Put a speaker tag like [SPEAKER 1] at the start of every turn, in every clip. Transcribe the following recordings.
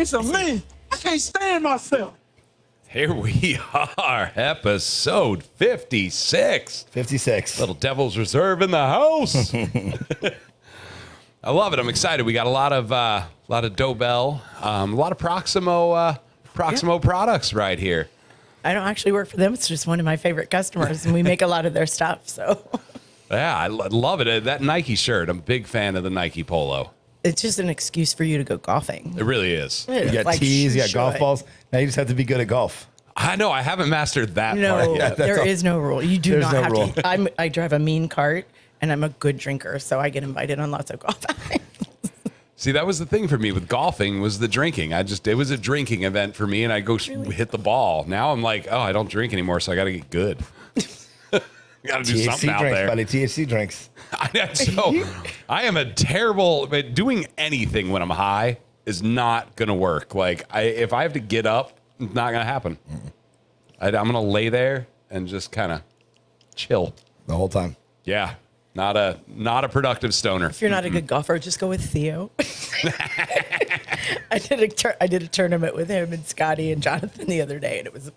[SPEAKER 1] It's a me. I can't stand myself.
[SPEAKER 2] Here we are, episode 56.
[SPEAKER 3] 56.
[SPEAKER 2] Little Devil's Reserve in the house. I love it. I'm excited. We got a lot of Dobell, a lot of Proximo products right here.
[SPEAKER 4] I don't actually work for them. It's just one of my favorite customers, and we make a lot of their stuff. So,
[SPEAKER 2] Yeah, I love it. That Nike shirt, I'm a big fan of the Nike polo.
[SPEAKER 4] it's just an excuse for you to go golfing.
[SPEAKER 2] It really is.
[SPEAKER 3] You got tees, you got golf balls. Now you just have to be good at golf.
[SPEAKER 2] I know. I haven't mastered that
[SPEAKER 4] No,
[SPEAKER 2] part yet.
[SPEAKER 4] there is no rule. You do
[SPEAKER 3] There's
[SPEAKER 4] not
[SPEAKER 3] no
[SPEAKER 4] have
[SPEAKER 3] rule.
[SPEAKER 4] to. I drive a mean cart, and I'm a good drinker, so I get invited on lots of golf outings.
[SPEAKER 2] See, that was the thing for me with golfing was the drinking. It was a drinking event for me, and I go hit the ball. Now I'm like, oh, I don't drink anymore, so I got to get good. Got to do something out
[SPEAKER 3] drinks,
[SPEAKER 2] there.
[SPEAKER 3] buddy. THC drinks.
[SPEAKER 2] I am a terrible. Doing anything when I'm high is not gonna work. Like if I have to get up, it's not gonna happen. I'm gonna lay there and just kind of chill
[SPEAKER 3] The whole time.
[SPEAKER 2] Yeah, not a productive stoner.
[SPEAKER 4] If you're not a good golfer, just go with Theo. I did a tournament with him and Scotty and Jonathan the other day, and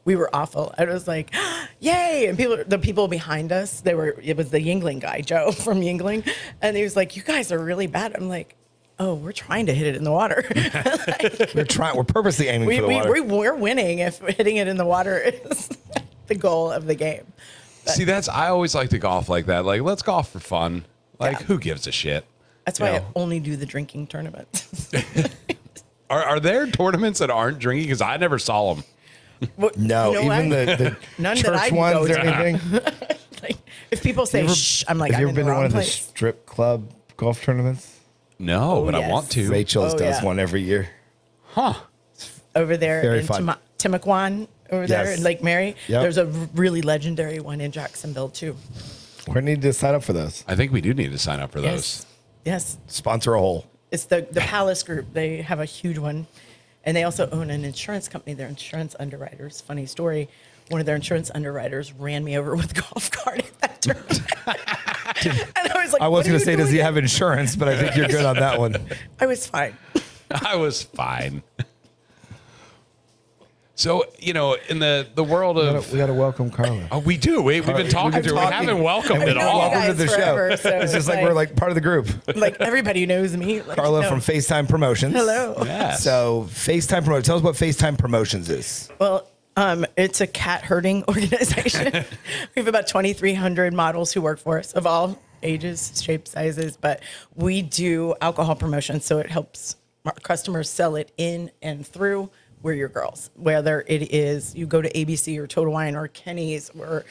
[SPEAKER 4] we were awful. I was like, yay. And the people behind us, it was the Yingling guy, Joe from Yingling. And he was like, you guys are really bad. I'm like, oh, we're trying to hit it in the water.
[SPEAKER 3] We're purposely aiming for the water.
[SPEAKER 4] We're winning if hitting it in the water is the goal of the game. But
[SPEAKER 2] See, I always like to golf like that. Like, let's golf for fun. Like,
[SPEAKER 4] Yeah.
[SPEAKER 2] who gives a shit?
[SPEAKER 4] that's why I only do the drinking tournaments.
[SPEAKER 2] Are there tournaments that aren't drinking? Because I never saw them.
[SPEAKER 3] No,
[SPEAKER 4] You know
[SPEAKER 3] even
[SPEAKER 4] what?
[SPEAKER 3] the
[SPEAKER 4] None
[SPEAKER 3] church
[SPEAKER 4] that I
[SPEAKER 3] ones
[SPEAKER 4] go
[SPEAKER 3] or
[SPEAKER 4] to.
[SPEAKER 3] anything.
[SPEAKER 4] Like, if people say shh, I'm like,
[SPEAKER 3] Have you
[SPEAKER 4] I'm
[SPEAKER 3] ever
[SPEAKER 4] in
[SPEAKER 3] been
[SPEAKER 4] the
[SPEAKER 3] to one
[SPEAKER 4] wrong
[SPEAKER 3] of the
[SPEAKER 4] place.
[SPEAKER 3] strip club golf tournaments?
[SPEAKER 2] No, but I
[SPEAKER 4] yes.
[SPEAKER 2] want to.
[SPEAKER 3] Rachel's
[SPEAKER 4] Oh,
[SPEAKER 3] does
[SPEAKER 4] yeah.
[SPEAKER 3] one every year.
[SPEAKER 2] Huh.
[SPEAKER 4] Over there
[SPEAKER 3] Very
[SPEAKER 4] in
[SPEAKER 3] fun.
[SPEAKER 4] Timaquan, over there
[SPEAKER 3] Yes.
[SPEAKER 4] in Lake Mary.
[SPEAKER 3] Yep.
[SPEAKER 4] There's a really legendary one in Jacksonville too.
[SPEAKER 3] We need to sign up for those.
[SPEAKER 2] I think we do need to sign up for those.
[SPEAKER 4] Yes.
[SPEAKER 3] Sponsor a hole.
[SPEAKER 4] It's the Palace Group. They have a huge one. And they also own an insurance company. They're insurance underwriters. Funny story. One of their insurance underwriters ran me over with a golf cart at that tournament. And I was like,
[SPEAKER 3] I was
[SPEAKER 4] going to
[SPEAKER 3] say, does he have insurance? But I think you're good on that one.
[SPEAKER 4] I was fine.
[SPEAKER 2] I was fine. So, in the world of...
[SPEAKER 3] We got to welcome Carla.
[SPEAKER 2] Oh, we do. We've been talking to her. We haven't welcomed
[SPEAKER 3] And
[SPEAKER 2] at
[SPEAKER 3] we
[SPEAKER 2] all.
[SPEAKER 3] welcome to the
[SPEAKER 4] guys forever,
[SPEAKER 3] show.
[SPEAKER 4] so
[SPEAKER 3] It's just
[SPEAKER 4] it's
[SPEAKER 3] like
[SPEAKER 4] like-
[SPEAKER 3] we're like part of the group.
[SPEAKER 4] Like everybody knows me. Like,
[SPEAKER 3] Carla
[SPEAKER 4] no.
[SPEAKER 3] from FaceTime Promotions.
[SPEAKER 4] Hello.
[SPEAKER 2] Yes.
[SPEAKER 3] So FaceTime Promotions. Tell us what FaceTime Promotions is.
[SPEAKER 4] Well, it's a cat herding organization. We have about 2,300 models who work for us of all ages, shapes, sizes, but we do alcohol promotion, so it helps our customers sell it in and through. We're your girls, whether it is you go to ABC or Total Wine or Kenny's or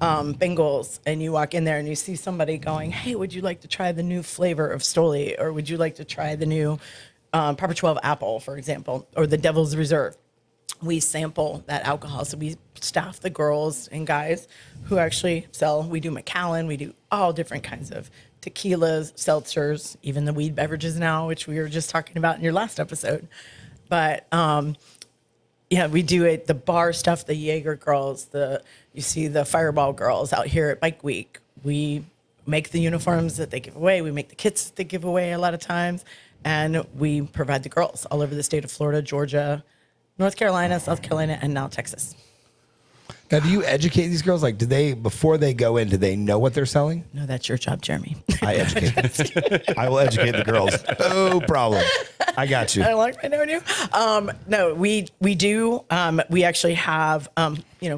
[SPEAKER 4] Bengals, and you walk in there and you see somebody going, hey, would you like to try the new flavor of Stoli? Or would you like to try the new Proper 12 Apple, for example, or the Devil's Reserve? We sample that alcohol. So we staff the girls and guys who actually sell. We do Macallan. We do all different kinds of tequilas, seltzers, even the weed beverages now, which we were just talking about in your last episode. But yeah, we do it. The bar stuff, the Jaeger girls, you see the Fireball girls out here at Bike Week. We make the uniforms that they give away. We make the kits that they give away a lot of times. And we provide the girls all over the state of Florida, Georgia, North Carolina, South Carolina, and now Texas.
[SPEAKER 3] Now, do you educate these girls? Like, before they go in, do they know what they're selling?
[SPEAKER 4] No, that's your job, Jeremy.
[SPEAKER 3] I educate them. I will educate the girls. No problem. I got you.
[SPEAKER 4] I like my knowing you. No, we do. We actually have,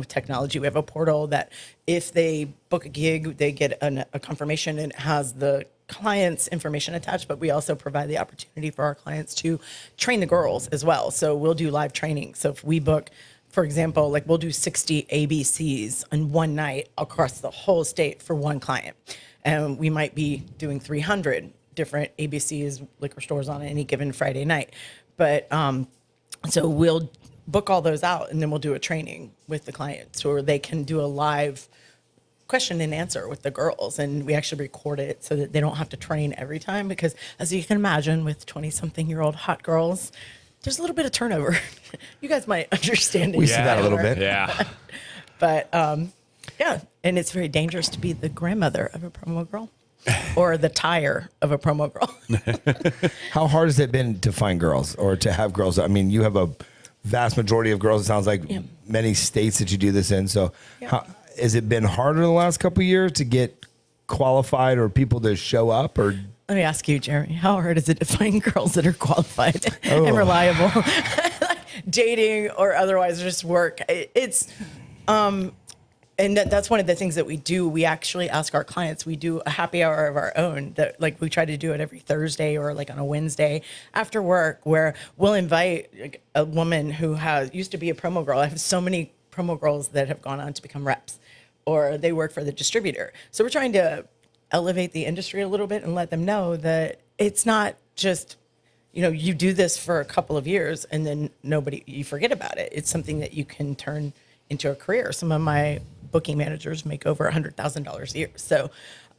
[SPEAKER 4] technology. We have a portal that if they book a gig, they get a confirmation and it has the client's information attached, but we also provide the opportunity for our clients to train the girls as well. So we'll do live training. So if we book, for example, like we'll do 60 ABCs in one night across the whole state for one client. And we might be doing 300 different ABCs, liquor stores on any given Friday night. But so we'll book all those out and then we'll do a training with the clients or they can do a live question and answer with the girls. And we actually record it so that they don't have to train every time because as you can imagine with 20-something-year-old hot girls, there's a little bit of turnover. You guys might understand it.
[SPEAKER 3] We see that a little bit.
[SPEAKER 2] Yeah.
[SPEAKER 4] But yeah, and it's very dangerous to be the grandmother of a promo girl. or the tire of a promo girl.
[SPEAKER 3] How hard has it been to find girls or to have girls? I mean, you have a vast majority of girls. It sounds like many states that you do this in. So how, has it been harder the last couple of years to get qualified or people to show up? Or
[SPEAKER 4] let me ask you, Jeremy, how hard is it to find girls that are qualified and reliable? Dating or otherwise just work. It's, and that's one of the things that we do. We actually ask our clients, we do a happy hour of our own that like we try to do it every Thursday or like on a Wednesday after work where we'll invite like, a woman who used to be a promo girl. I have so many promo girls that have gone on to become reps or they work for the distributor. So we're trying to elevate the industry a little bit and let them know that it's not just, you do this for a couple of years and then you forget about it. It's something that you can turn into a career. Some of my booking managers make over $100,000 a year. So,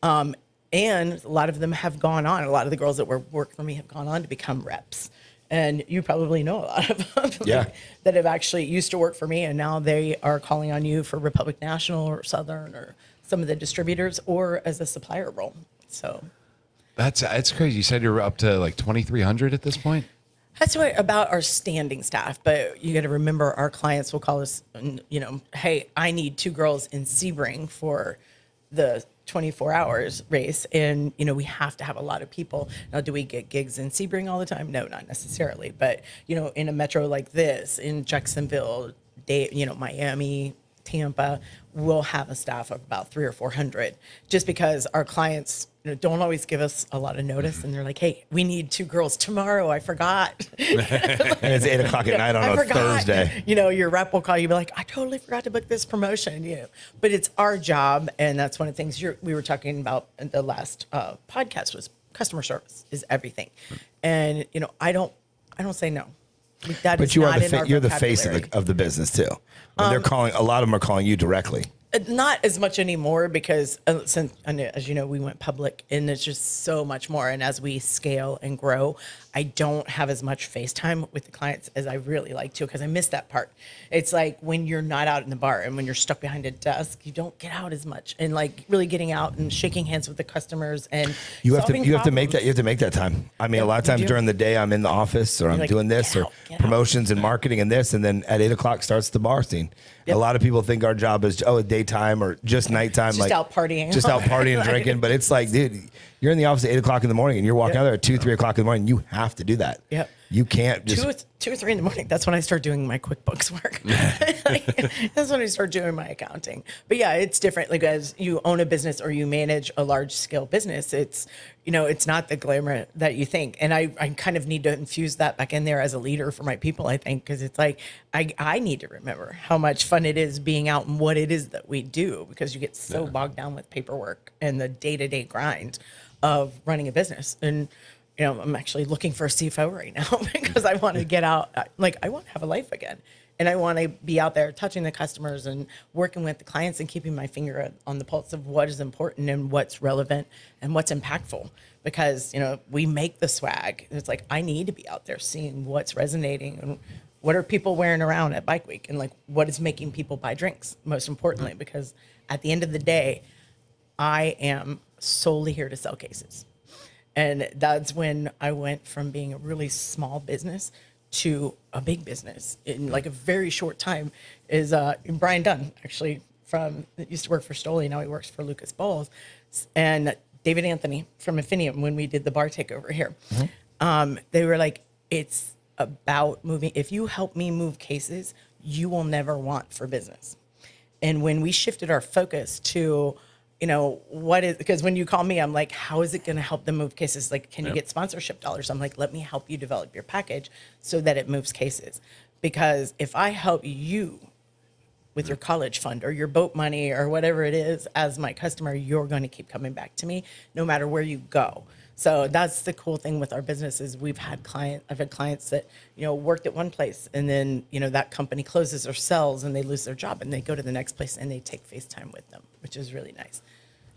[SPEAKER 4] and a lot of them have gone on. A lot of the girls that work for me have gone on to become reps. And you probably know a lot of them that have actually used to work for me. And now they are calling on you for Republic National or Southern or some of the distributors or as a supplier role. So
[SPEAKER 2] it's crazy. You said you're up to like 2,300 at this point?
[SPEAKER 4] That's what about our standing staff. But you got to remember our clients will call us, hey, I need 2 girls in Sebring for the 24 hours race. And, we have to have a lot of people. Now, do we get gigs in Sebring all the time? No, not necessarily. But, in a metro like this, in Jacksonville, Miami, Tampa, we'll have a staff of about 300 or 400 just because our clients don't always give us a lot of notice and they're like, hey, we need 2 girls tomorrow. I forgot.
[SPEAKER 3] And it's 8:00 at night on a Thursday.
[SPEAKER 4] Your rep will call you, be like, I totally forgot to book this promotion. But it's our job. And that's one of the things we were talking about in the last podcast was customer service is everything. And, I don't say no.
[SPEAKER 3] But you're the face of the business too. They're calling. A lot of them are calling you directly.
[SPEAKER 4] Not as much anymore because since, as you know, we went public and there's just so much more. And as we scale and grow, I don't have as much FaceTime with the clients as I really like to because I miss that part. It's like when you're not out in the bar and when you're stuck behind a desk, you don't get out as much and like really getting out and shaking hands with the customers and
[SPEAKER 3] you have to make that time. I mean, a lot of times during the day I'm in the office or I'm doing this or promotions and marketing and this, and then at 8:00 starts the bar scene. Yep. A lot of people think our job is daytime or just nighttime,
[SPEAKER 4] just out partying,
[SPEAKER 3] and drinking. But it's like, dude, you're in the office at 8:00 in the morning and you're walking out there at 2, 3 o'clock in the morning. You have to do that.
[SPEAKER 4] Yep.
[SPEAKER 3] You can't just
[SPEAKER 4] 2 or 3 in the morning. That's when I start doing my QuickBooks work. That's when I start doing my accounting. But yeah, it's different. Like as you own a business or you manage a large scale business, it's it's not the glamour that you think. And I kind of need to infuse that back in there as a leader for my people, I think, because it's like I need to remember how much fun it is being out and what it is that we do because you get so bogged down with paperwork and the day-to-day grind of running a business. And I'm actually looking for a CFO right now because I want to get out. I want to have a life again. And I want to be out there touching the customers and working with the clients and keeping my finger on the pulse of what is important and what's relevant and what's impactful. Because, we make the swag. It's like, I need to be out there seeing what's resonating and what are people wearing around at Bike Week and like what is making people buy drinks, most importantly, because at the end of the day, I am solely here to sell cases. And that's when I went from being a really small business to a big business in like a very short time. Is Brian Dunn, actually, used to work for Stoli, now he works for Lucas Bowles, and David Anthony from Infinium when we did the bar takeover here. Mm-hmm. They were like, it's about moving. If you help me move cases, you will never want for business. And when we shifted our focus to because when you call me, I'm like, how is it going to help them move cases? Like, can you get sponsorship dollars? I'm like, let me help you develop your package so that it moves cases. Because if I help you with your college fund or your boat money or whatever it is as my customer, you're going to keep coming back to me no matter where you go. So that's the cool thing with our business is I've had clients that, worked at one place and then, that company closes or sells and they lose their job and they go to the next place and they take FaceTime with them, which is really nice.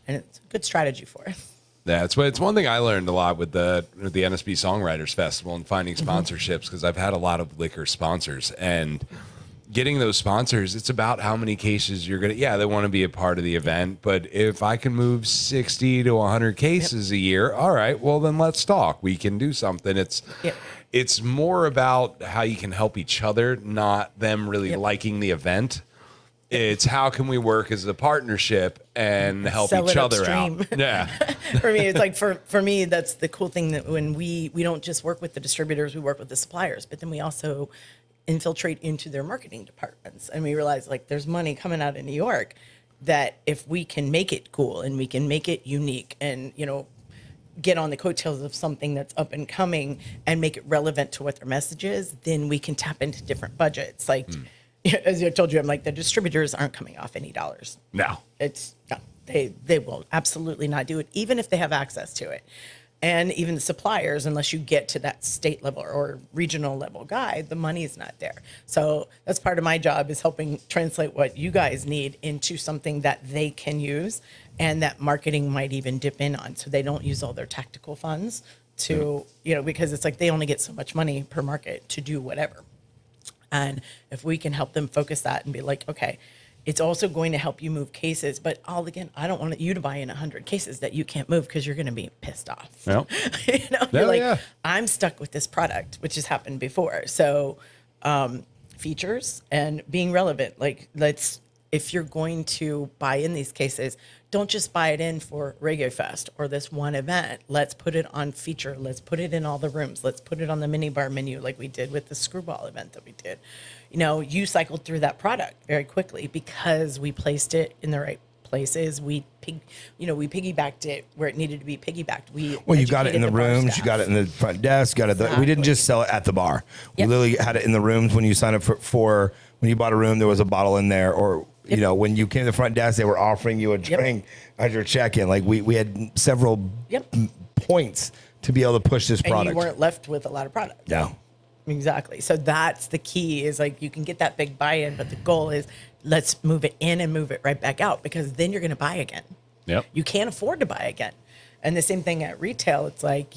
[SPEAKER 4] And it's a good strategy for us.
[SPEAKER 2] Yeah, it's one thing I learned a lot with the NSB Songwriters Festival and finding sponsorships because I've had a lot of liquor sponsors and getting those sponsors, it's about how many cases you're going to, they want to be a part of the event. But if I can move 60 to 100 cases a year, all right, well, then let's talk. We can do something. It's more about how you can help each other, not them really liking the event. It's how can we work as a partnership and help
[SPEAKER 4] Sell
[SPEAKER 2] each
[SPEAKER 4] it
[SPEAKER 2] other
[SPEAKER 4] upstream.
[SPEAKER 2] out. Yeah.
[SPEAKER 4] For me, it's like for me, that's the cool thing, that when we don't just work with the distributors, we work with the suppliers, but then we also infiltrate into their marketing departments. And we realize, like, there's money coming out of New York that if we can make it cool and we can make it unique and, get on the coattails of something that's up and coming and make it relevant to what their message is, then we can tap into different budgets. Like, as I told you, I'm like, the distributors aren't coming off any dollars.
[SPEAKER 2] No.
[SPEAKER 4] They will absolutely not do it, even if they have access to it. And even the suppliers, unless you get to that state level or regional level guy, the money is not there. So that's part of my job, is helping translate what you guys need into something that they can use and that marketing might even dip in on, so they don't use all their tactical funds to, because it's like they only get so much money per market to do whatever. And if we can help them focus that and be like, okay, it's also going to help you move cases, but I don't want you to buy in 100 cases that you can't move because you're going to be pissed off.
[SPEAKER 2] Yep.
[SPEAKER 4] You're like, I'm stuck with this product, which has happened before. So features and being relevant, like, if you're going to buy in these cases, don't just buy it in for Reggae Fest or this one event. Let's put it on feature. Let's put it in all the rooms. Let's put it on the mini bar menu, like we did with the Screwball event that we did. You cycled through that product very quickly because we placed it in the right places. We piggybacked it where it needed to be piggybacked.
[SPEAKER 3] You got it in the rooms, you got it in the front desk, we didn't just sell it at the bar. We literally had it in the rooms. When you signed up for when you bought a room, there was a bottle in there, or when you came to the front desk, they were offering you a drink as your check-in. Like, we had several points to be able to push this product.
[SPEAKER 4] And you weren't left with a lot of product.
[SPEAKER 3] No.
[SPEAKER 4] Exactly. So that's the key, is like, you can get that big buy-in, but the goal is, let's move it in and move it right back out, because then you're going to buy again.
[SPEAKER 2] Yep.
[SPEAKER 4] You can't afford to buy again. And the same thing at retail. It's like,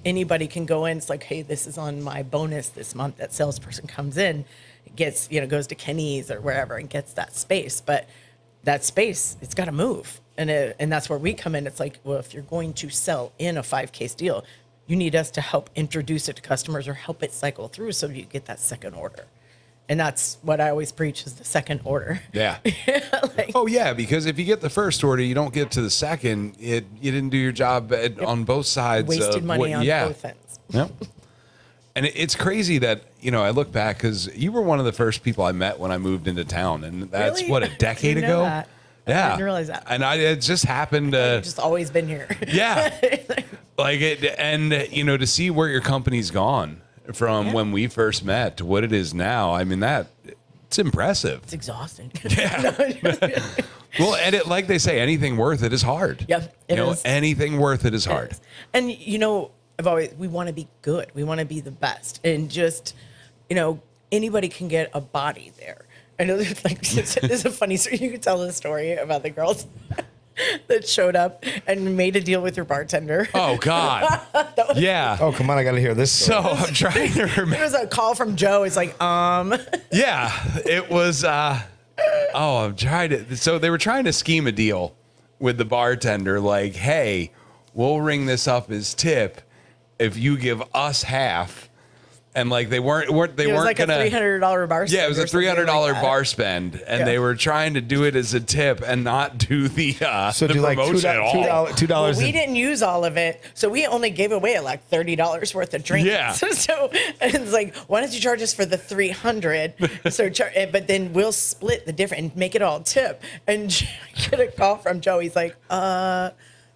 [SPEAKER 4] anybody can go in. It's like, hey, this is on my bonus this month. That salesperson comes in, gets, goes to Kenny's or wherever and gets that space. But that space, it's got to move. And that's where we come in. It's like, well, if you're going to sell in a 5-case deal, you need us to help introduce it to customers or help it cycle through so you get that second order. And that's what I always preach, is the second order.
[SPEAKER 2] Yeah. Because if you get the first order, you don't get to the second, you didn't do your job on both sides.
[SPEAKER 4] Wasted money on both ends.
[SPEAKER 2] Yep. And it's crazy that, I look back, because you were one of the first people I met when I moved into town. And that's,
[SPEAKER 4] Really?
[SPEAKER 2] what, a decade ago?
[SPEAKER 4] That.
[SPEAKER 2] Yeah.
[SPEAKER 4] I didn't realize that.
[SPEAKER 2] And it just happened.
[SPEAKER 4] I've just always been here.
[SPEAKER 2] Yeah. To see where your company's gone from when we first met to what it is now, I mean, it's impressive.
[SPEAKER 4] It's exhausting.
[SPEAKER 2] Yeah. Well, and like they say, anything worth it is hard.
[SPEAKER 4] Yep. It is.
[SPEAKER 2] Anything worth it is hard.
[SPEAKER 4] And, we want to be good. We want to be the best. And just, anybody can get a body there. I know there's a funny story. You could tell the story about the girls that showed up and made a deal with your bartender.
[SPEAKER 2] Oh, God. Yeah.
[SPEAKER 3] Oh, come on. I got to hear this story.
[SPEAKER 2] So I'm trying to remember.
[SPEAKER 4] There was a call from Joe. It's like,
[SPEAKER 2] Yeah, it was, I'm trying to, so they were trying to scheme a deal with the bartender. Like, hey, we'll ring this up as tip if you give us half. And like, they weren't
[SPEAKER 4] it was like
[SPEAKER 2] gonna,
[SPEAKER 4] a $300 bar spend.
[SPEAKER 2] Yeah, it was a $300 bar spend, and they were trying to do it as a tip and not do the
[SPEAKER 3] so
[SPEAKER 2] the
[SPEAKER 3] do like
[SPEAKER 2] promotion at all.
[SPEAKER 3] $2.
[SPEAKER 4] Well, we didn't use all of it, so we only gave away like $30 worth of drinks.
[SPEAKER 2] Yeah.
[SPEAKER 4] So it's like, why don't you charge us for the $300? So, but then we'll split the difference and make it all tip. And I get a call from Joe. He's like,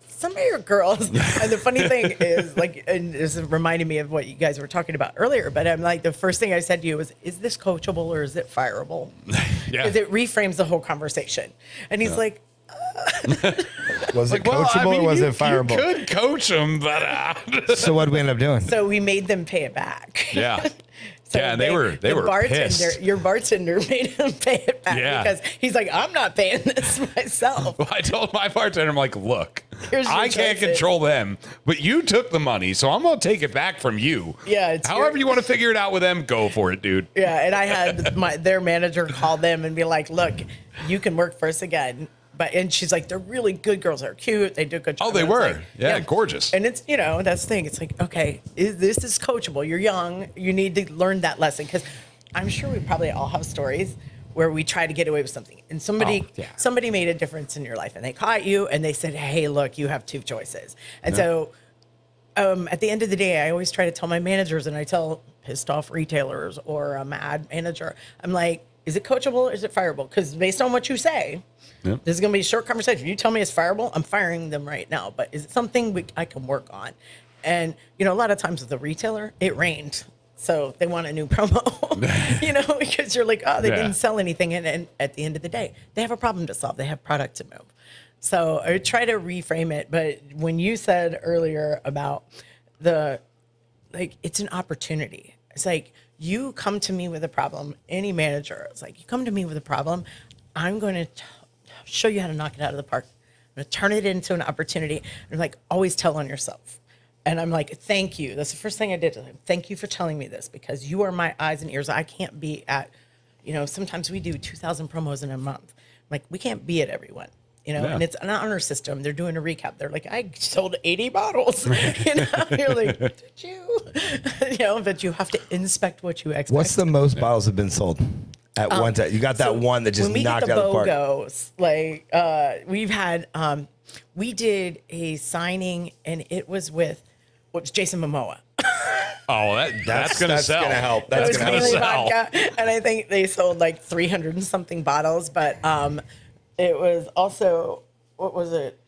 [SPEAKER 4] some of your girls. And the funny thing is, like, and this reminded me of what you guys were talking about earlier, but I'm like, the first thing I said to you was, is this coachable or is it fireable?
[SPEAKER 2] Yeah.
[SPEAKER 4] Because it reframes the whole conversation. And he's like,
[SPEAKER 3] was it coachable or was it fireable?
[SPEAKER 2] You could coach them, but
[SPEAKER 3] So what did we end up doing?
[SPEAKER 4] so we made them pay it back.
[SPEAKER 2] Yeah.
[SPEAKER 4] So
[SPEAKER 2] Yeah, and they were pissed.
[SPEAKER 4] Your bartender made him pay it back because he's like, I'm not paying this myself.
[SPEAKER 2] Well, I told my bartender, I'm like, look,
[SPEAKER 4] Here's your
[SPEAKER 2] I can't
[SPEAKER 4] choices.
[SPEAKER 2] control them, but you took the money, so I'm gonna take it back from you.
[SPEAKER 4] Yeah,
[SPEAKER 2] however you want to figure it out with them, go for it, dude.
[SPEAKER 4] Yeah, and I had their manager call them and be like, look, you can work for us again. And she's like, they're really good girls. They're cute. They do a good job.
[SPEAKER 2] Oh, they
[SPEAKER 4] And
[SPEAKER 2] were.
[SPEAKER 4] it's like,
[SPEAKER 2] Yeah, gorgeous.
[SPEAKER 4] And it's, that's the thing. It's like, okay, this is coachable. You're young. You need to learn that lesson. Because I'm sure we probably all have stories where we try to get away with something. And somebody made a difference in your life. And they caught you and they said, hey, look, you have two choices. And so at the end of the day, I always try to tell my managers, and I tell pissed off retailers or a mad manager, I'm like, is it coachable or is it fireable? Because based on what you say, this is going to be a short conversation. If you tell me it's fireable, I'm firing them right now. But is it something I can work on? And, a lot of times with the retailer, it rained. So they want a new promo, because you're like, oh, they didn't sell anything. And at the end of the day, they have a problem to solve. They have product to move. So I try to reframe it. But when you said earlier about it's an opportunity. It's like, you come to me with a problem, any manager, it's like, you come to me with a problem, I'm going to show you how to knock it out of the park. I'm going to turn it into an opportunity. And I'm like, always tell on yourself. And I'm like, thank you. That's the first thing I did. Thank you for telling me this, because you are my eyes and ears. I can't be at, sometimes we do 2,000 promos in a month. Like, we can't be at everyone. And it's an honor system. They're doing a recap. They're like, I sold 80 bottles. You're like, did you? But you have to inspect what you expect.
[SPEAKER 3] What's the most bottles have been sold at one time? You got that one that just knocked out of the park.
[SPEAKER 4] We've had, we did a signing, and it was with Jason Momoa.
[SPEAKER 2] Oh, that's going to sell.
[SPEAKER 3] Gonna help.
[SPEAKER 4] That's
[SPEAKER 3] going to
[SPEAKER 4] sell. Vodka, and I think they sold like 300 and something bottles, but it was also, what was it?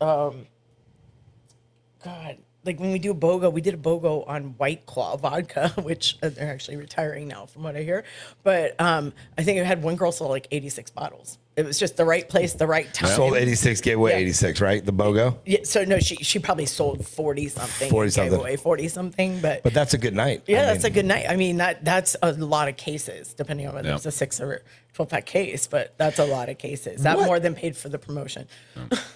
[SPEAKER 4] Like when we do a BOGO, we did a BOGO on White Claw vodka, which they're actually retiring now from what I hear. But I think it had one girl sold like 86 bottles. It was just the right place, the right time.
[SPEAKER 3] Sold 86, gave away 86, right? The BOGO?
[SPEAKER 4] Yeah, so no, she probably sold 40 something.
[SPEAKER 3] 40 something.
[SPEAKER 4] Gave away 40 something. But
[SPEAKER 3] that's a good night.
[SPEAKER 4] Yeah, that's a good night. I mean, that's a lot of cases, depending on whether it's a 6 or 12 pack case, but that's a lot of cases. That more than paid for the promotion.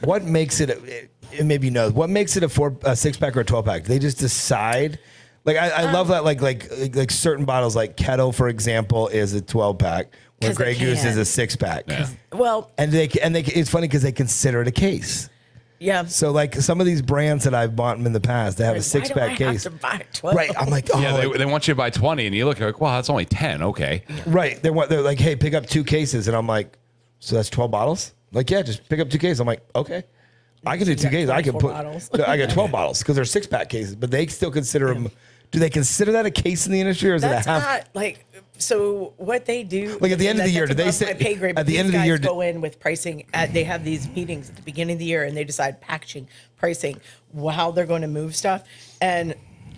[SPEAKER 3] What makes it, maybe what makes it a 6 pack or a 12 pack? They just decide. Like I love that. Like certain bottles, like Kettle, for example, is a 12 pack. Where Grey Goose is a 6 pack. Yeah.
[SPEAKER 4] Well,
[SPEAKER 3] and it's funny because they consider it a case.
[SPEAKER 4] Yeah.
[SPEAKER 3] So like some of these brands that I've bought them in the past, they have a 6 pack case.
[SPEAKER 4] Have to buy 12?
[SPEAKER 3] Right. I'm like, oh.
[SPEAKER 2] Yeah, they want you to buy 20, and you look like, well, that's only 10. Okay.
[SPEAKER 3] Right. They're like, hey, pick up 2 cases, and I'm like, so that's 12 bottles? Like, yeah, just pick up 2 cases. I'm like, okay. I can do 2 cases. I can put. I got 12 bottles because they're 6 pack cases, but they still consider them. Do they consider that a case in the industry, or is
[SPEAKER 4] that's
[SPEAKER 3] it a half?
[SPEAKER 4] Not like. So what they do,
[SPEAKER 3] like at the end of the year, do they say
[SPEAKER 4] at the end of the year go in with pricing? They have these meetings at the beginning of the year, and they decide packaging, pricing, how they're going to move stuff, and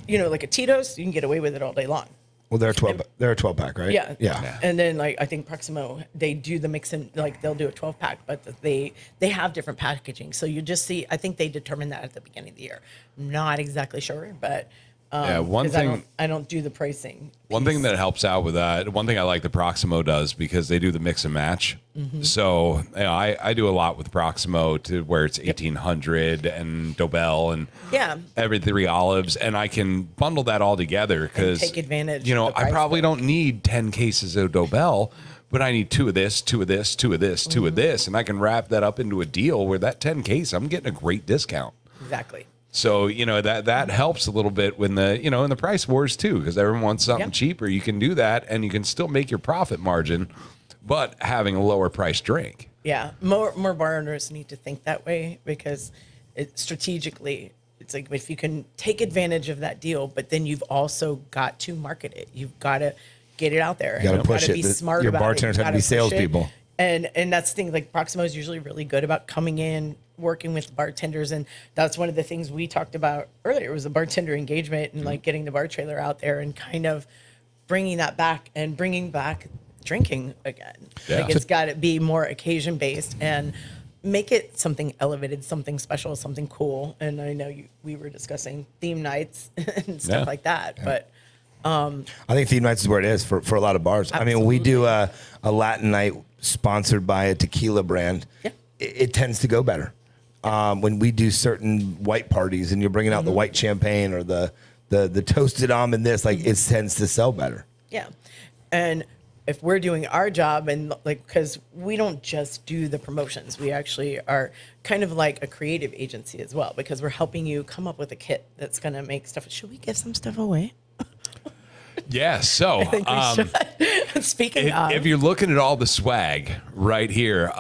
[SPEAKER 4] like a Tito's, you can get away with it all day long.
[SPEAKER 3] Well, they're a 12 pack, right?
[SPEAKER 4] Yeah,
[SPEAKER 3] yeah.
[SPEAKER 4] And then I think Proximo, they do the mix and they'll do a 12 pack, but they have different packaging. So you just see. I think they determine that at the beginning of the year. I'm not exactly sure, but.
[SPEAKER 2] One thing
[SPEAKER 4] I don't do the pricing.
[SPEAKER 2] One thing that helps out with that, one thing I like the Proximo does because they do the mix and match. Mm-hmm. So I do a lot with Proximo to where it's 1800 and Dobel and every 3 olives, and I can bundle that all together because
[SPEAKER 4] take advantage.
[SPEAKER 2] I probably don't need 10 cases of Dobel, but I need 2 of this, 2 of this, 2 of this, 2 of this, and I can wrap that up into a deal where that 10 case I'm getting a great discount.
[SPEAKER 4] Exactly.
[SPEAKER 2] So, that helps a little bit when in the price wars too, because everyone wants something cheaper. You can do that and you can still make your profit margin, but having a lower price drink.
[SPEAKER 4] Yeah. More bar owners need to think that way because strategically, it's like if you can take advantage of that deal, but then you've also got to market it. You've got to get it out there.
[SPEAKER 3] You got to push it.
[SPEAKER 4] Be smart
[SPEAKER 3] your
[SPEAKER 4] about
[SPEAKER 3] bartenders have to be salespeople.
[SPEAKER 4] And that's the thing, like Proximo is usually really good about coming in, working with bartenders. And that's one of the things we talked about earlier was the bartender engagement and like getting the bar trailer out there and kind of bringing that back and bringing back drinking again. Yeah. Like it's got to be more occasion based and make it something elevated, something special, something cool. And I know we were discussing theme nights and stuff like that, but
[SPEAKER 3] I think theme nights is where it is for a lot of bars.
[SPEAKER 4] Absolutely.
[SPEAKER 3] I mean, we do a Latin night sponsored by a tequila brand.
[SPEAKER 4] Yeah.
[SPEAKER 3] It tends to go better. When we do certain white parties and you're bringing out the white champagne or the toasted almond, it tends to sell better.
[SPEAKER 4] Yeah. And if we're doing our job and because we don't just do the promotions, we actually are kind of like a creative agency as well, because we're helping you come up with a kit that's going to make stuff. Should we give some stuff away?
[SPEAKER 2] Yeah. So,
[SPEAKER 4] I think we should. Speaking of,
[SPEAKER 2] if you're looking at all the swag right here,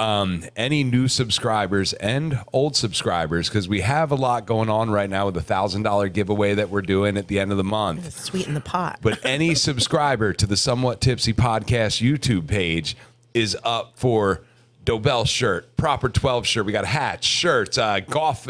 [SPEAKER 2] any new subscribers and old subscribers, because we have a lot going on right now with the $1,000 giveaway that we're doing at the end of the month.
[SPEAKER 4] sweeten the pot.
[SPEAKER 2] But any subscriber to the Somewhat Tipsy Podcast YouTube page is up for Dobell shirt, Proper 12 shirt. We got hats, shirts, golf,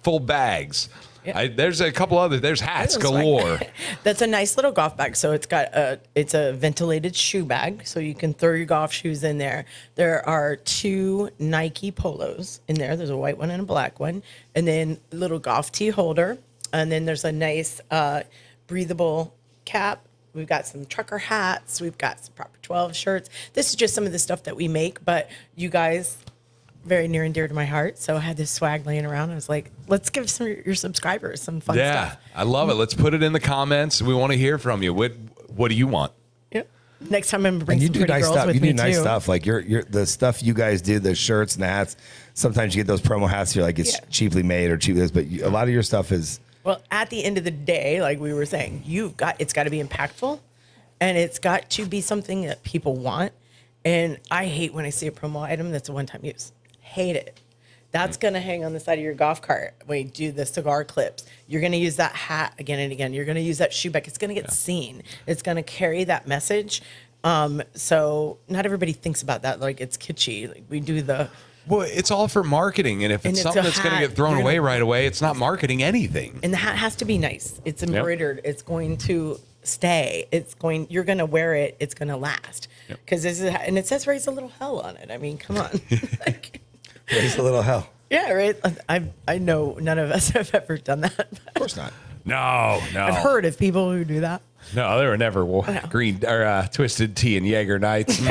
[SPEAKER 2] full bags. Yeah. There's a couple other. There's hats galore.
[SPEAKER 4] That's a nice little golf bag. So it's a ventilated shoe bag, so you can throw your golf shoes in there. There are 2 Nike polos in there. There's a white one and a black one, and then a little golf tee holder, and then there's a nice breathable cap. We've got some trucker hats. We've got some Proper 12 shirts. This is just some of the stuff that we make, but you guys, very near and dear to my heart. So I had this swag laying around. I was like, let's give some of your subscribers some fun stuff.
[SPEAKER 2] Yeah, I love it. Let's put it in the comments. We want to hear from you. What do you want?
[SPEAKER 4] Yeah. Next time I'm going to bring
[SPEAKER 3] And you
[SPEAKER 4] some
[SPEAKER 3] do
[SPEAKER 4] pretty
[SPEAKER 3] nice
[SPEAKER 4] girls
[SPEAKER 3] stuff.
[SPEAKER 4] with
[SPEAKER 3] You
[SPEAKER 4] me
[SPEAKER 3] do nice
[SPEAKER 4] too.
[SPEAKER 3] stuff. Like the stuff you guys do, the shirts and the hats. Sometimes you get those promo hats. You're like, it's cheaply made or cheap this, but a lot of your stuff is.
[SPEAKER 4] Well, at the end of the day, like we were saying, it's got to be impactful, and it's got to be something that people want. And I hate when I see a promo item that's a one-time use. Hate it. That's going to hang on the side of your golf cart when you do the cigar clips. You're going to use that hat again and again. You're going to use that shoe bag. It's going to get seen. It's going to carry that message. So not everybody thinks about that like it's kitschy. Like we do the...
[SPEAKER 2] Well, it's all for marketing. And if it's something that's going to get thrown away right away, it's not marketing anything.
[SPEAKER 4] And the hat has to be nice. It's embroidered. Yep. It's going to stay. You're going to wear it. It's going to last. Because and it says raise a little hell on it. I mean, come on.
[SPEAKER 3] Raise a little hell.
[SPEAKER 4] Yeah, right. I know none of us have ever done that.
[SPEAKER 3] Of course not.
[SPEAKER 2] No.
[SPEAKER 4] I've heard of people who do that.
[SPEAKER 2] No, they were never green or twisted tea and Jaeger nights.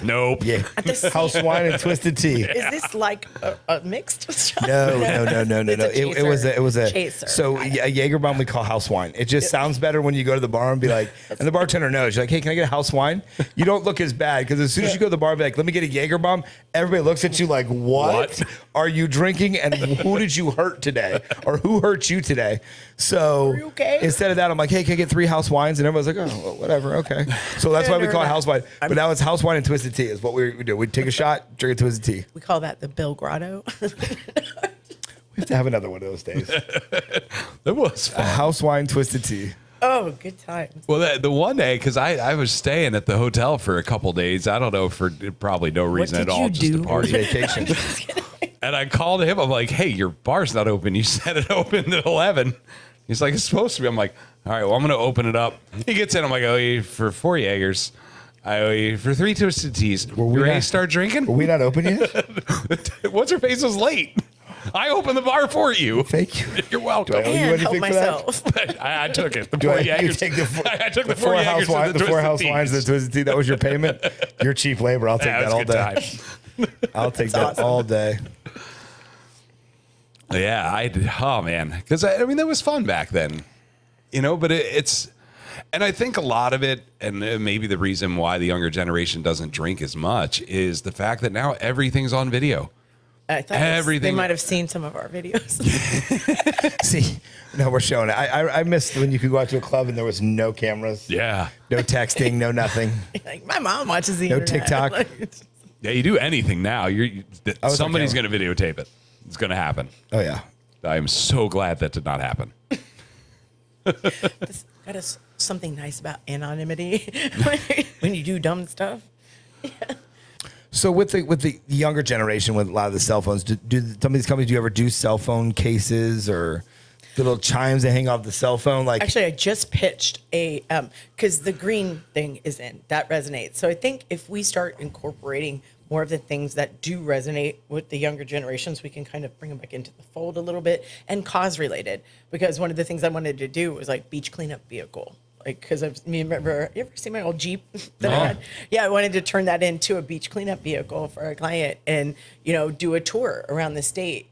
[SPEAKER 2] Nope.
[SPEAKER 3] Yeah. House wine and twisted tea.
[SPEAKER 4] Is this like a mixed stuff?
[SPEAKER 3] No. It was a
[SPEAKER 4] chaser.
[SPEAKER 3] So a Jaeger bomb we call house wine. It just sounds better when you go to the bar and be like, and the bartender knows. You're like, hey, can I get a house wine? You don't look as bad because as soon as you go to the bar and be like, let me get a Jaeger bomb, everybody looks at you like, what are you drinking? And who did you hurt today? Or who hurt you today? So instead of that, I'm like, hey, can I get 3 house wines? And everyone's like, oh, well, whatever, okay. So that's why we call it house wine. But now it's house wine and twisted tea is what we do. We take a shot, drink a twisted tea.
[SPEAKER 4] We call that the Bill Grotto.
[SPEAKER 3] We have to have another one of those days.
[SPEAKER 2] That was fun.
[SPEAKER 3] House wine, twisted tea.
[SPEAKER 4] Oh, good times.
[SPEAKER 2] Well, the one day, because I was staying at the hotel for a couple days. I don't know, for probably no reason at all, just to party.
[SPEAKER 3] Vacation.
[SPEAKER 2] And I called him. I'm like, hey, your bar's not open. You said it opened at 11. He's like, it's supposed to be. I'm like, all right, well, I'm going to open it up. He gets in. I'm like, I owe you for 4 Jaegers. I owe you for 3 twisted teas. You ready to start drinking?
[SPEAKER 3] Were we not open yet?
[SPEAKER 2] What's her face was late. I opened the bar for you.
[SPEAKER 3] Thank you.
[SPEAKER 2] You're welcome.
[SPEAKER 3] Do I owe you
[SPEAKER 4] And help
[SPEAKER 3] anything for
[SPEAKER 4] myself.
[SPEAKER 3] that?
[SPEAKER 2] I took it. The
[SPEAKER 3] Do
[SPEAKER 2] 4
[SPEAKER 3] I
[SPEAKER 2] Jaegers.
[SPEAKER 3] take
[SPEAKER 2] I took the
[SPEAKER 3] 4
[SPEAKER 2] 4
[SPEAKER 3] house
[SPEAKER 2] Jaegers
[SPEAKER 3] wines,
[SPEAKER 2] and
[SPEAKER 3] the 4
[SPEAKER 2] twisted
[SPEAKER 3] house
[SPEAKER 2] teas.
[SPEAKER 3] wines, the twisted tea. That was your payment. You're cheap labor. I'll take
[SPEAKER 2] Yeah,
[SPEAKER 3] that all
[SPEAKER 2] good
[SPEAKER 3] day.
[SPEAKER 2] time.
[SPEAKER 3] I'll take that all day.
[SPEAKER 2] Yeah, oh man, because I mean that was fun back then, But it's, and I think a lot of it, and maybe the reason why the younger generation doesn't drink as much is the fact that now everything's on video.
[SPEAKER 4] I thought
[SPEAKER 2] Everything.
[SPEAKER 4] they might have seen some of our videos.
[SPEAKER 3] See, no, we're showing it. I missed when you could go out to a club and there was no cameras.
[SPEAKER 2] Yeah,
[SPEAKER 3] No texting, no nothing.
[SPEAKER 4] Like, my mom watches the
[SPEAKER 3] No
[SPEAKER 4] internet.
[SPEAKER 3] TikTok.
[SPEAKER 2] yeah. You do anything now, somebody's
[SPEAKER 3] camera.
[SPEAKER 2] going to videotape it. It's going to happen.
[SPEAKER 3] Oh, yeah.
[SPEAKER 2] I am so glad that did not happen.
[SPEAKER 4] That is something nice about anonymity when you do dumb stuff.
[SPEAKER 3] So with the younger generation, with a lot of the cell phones, do some of these companies, do you ever do cell phone cases or the little chimes that hang off the cell phone? Like,
[SPEAKER 4] Actually, I just pitched because the green thing is in. That resonates. So I think if we start incorporating more of the things that do resonate with the younger generations, we can kind of bring them back into the fold a little bit, and cause related. Because one of the things I wanted to do was like beach cleanup vehicle. Like, because remember, you ever see my old Jeep that I had? Yeah, I wanted to turn that into a beach cleanup vehicle for a client and, do a tour around the state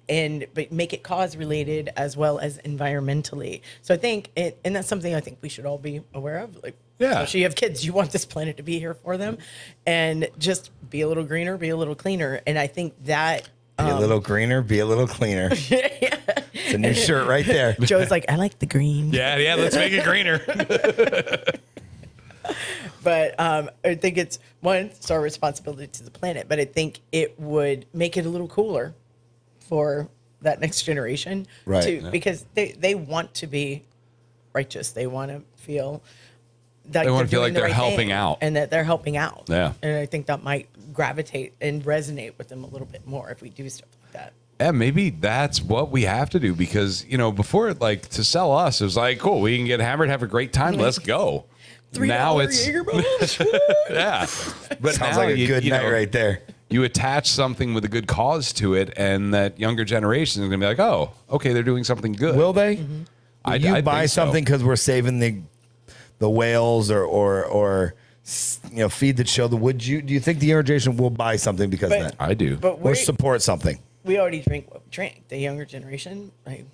[SPEAKER 4] but make it cause related as well as environmentally. So I think, and that's something I think we should all be aware of. Like, especially you have kids, you want this planet to be here for them, and just be a little greener, be a little cleaner. And I think that.
[SPEAKER 3] Be a little greener, be a little cleaner. It's a new shirt right there.
[SPEAKER 4] Joe's like, I like the green.
[SPEAKER 2] Yeah, let's make it greener.
[SPEAKER 4] But I think it's our responsibility to the planet, but I think it would make it a little cooler for that next generation
[SPEAKER 3] right?
[SPEAKER 4] Because they want to be righteous. They want to feel that
[SPEAKER 2] they want to feel like they're
[SPEAKER 4] right
[SPEAKER 2] helping out,
[SPEAKER 4] and that they're helping out.
[SPEAKER 2] Yeah,
[SPEAKER 4] and I think that might gravitate and resonate with them a little bit more if we do stuff like that.
[SPEAKER 2] Yeah, maybe that's what we have to do because, before to sell us, it was like, cool, we can get hammered, have a great time, let's go. Now it's yeah, but
[SPEAKER 3] sounds
[SPEAKER 2] now
[SPEAKER 3] like a good night right there.
[SPEAKER 2] You attach something with a good cause to it, and that younger generation is gonna be like, oh, okay, they're doing something good.
[SPEAKER 3] Will they?
[SPEAKER 4] Mm-hmm.
[SPEAKER 3] Will you buy something because we're saving the whales or feed the children? Do you think the younger generation will buy something because of that?
[SPEAKER 2] I do.
[SPEAKER 3] Or support something?
[SPEAKER 4] We already drink what we drink. The younger generation,
[SPEAKER 2] they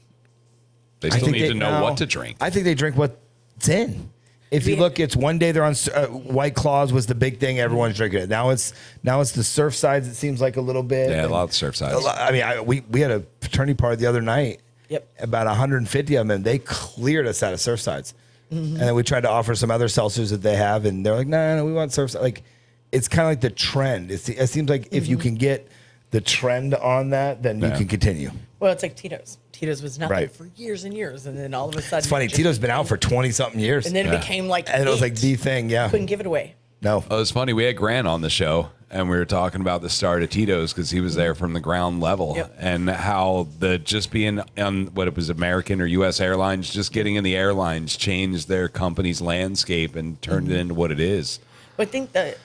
[SPEAKER 2] still need to know what to drink.
[SPEAKER 3] I think they drink what's in. If you look, it's one day they're on White Claws was the big thing. Everyone's drinking it. Now it's the surf sides. It seems like a little bit.
[SPEAKER 2] Yeah, a lot of surf sides.
[SPEAKER 3] I mean, we had a fraternity party the other night.
[SPEAKER 4] Yep.
[SPEAKER 3] About 150 of them, and they cleared us out of surf sides. And then we tried to offer some other seltzers that they have, and they're like, no, we want surf. Like, it's kind of like the trend. It seems like if you can get the trend on that, then you can continue.
[SPEAKER 4] Well, it's like Tito's. Tito's was nothing
[SPEAKER 3] Right.
[SPEAKER 4] for years and years, and then all of a sudden,
[SPEAKER 3] It's funny. Tito's been out for 20-something years.
[SPEAKER 4] and then it became like,
[SPEAKER 3] And it was like the thing, yeah.
[SPEAKER 4] couldn't give it away.
[SPEAKER 3] No.
[SPEAKER 2] Oh, it's funny. We had Grant on the show, and we were talking about the start of Tito's because he was there from the ground level,
[SPEAKER 4] Yep.
[SPEAKER 2] and how just being on what it was American or U.S. Airlines, just getting in the airlines changed their company's landscape and turned it into what it is.
[SPEAKER 4] But I think that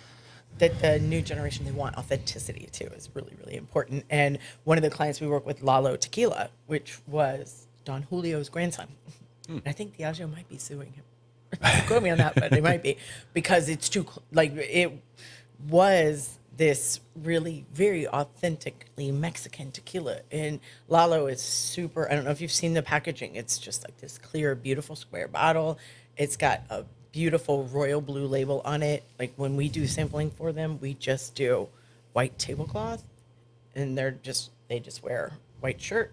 [SPEAKER 4] the new generation, they want authenticity too, is really, really important. And one of the clients we work with, Lalo Tequila, which was Don Julio's grandson. I think Diageo might be suing him. Don't quote me on that, but they might be, because it's too it was this really very authentically Mexican tequila, and Lalo is super. I don't know if you've seen the packaging. It's just like this clear, beautiful square bottle. It's got a beautiful royal blue label on it. Like when we do sampling for them, we just do white tablecloth, and they just wear white shirt.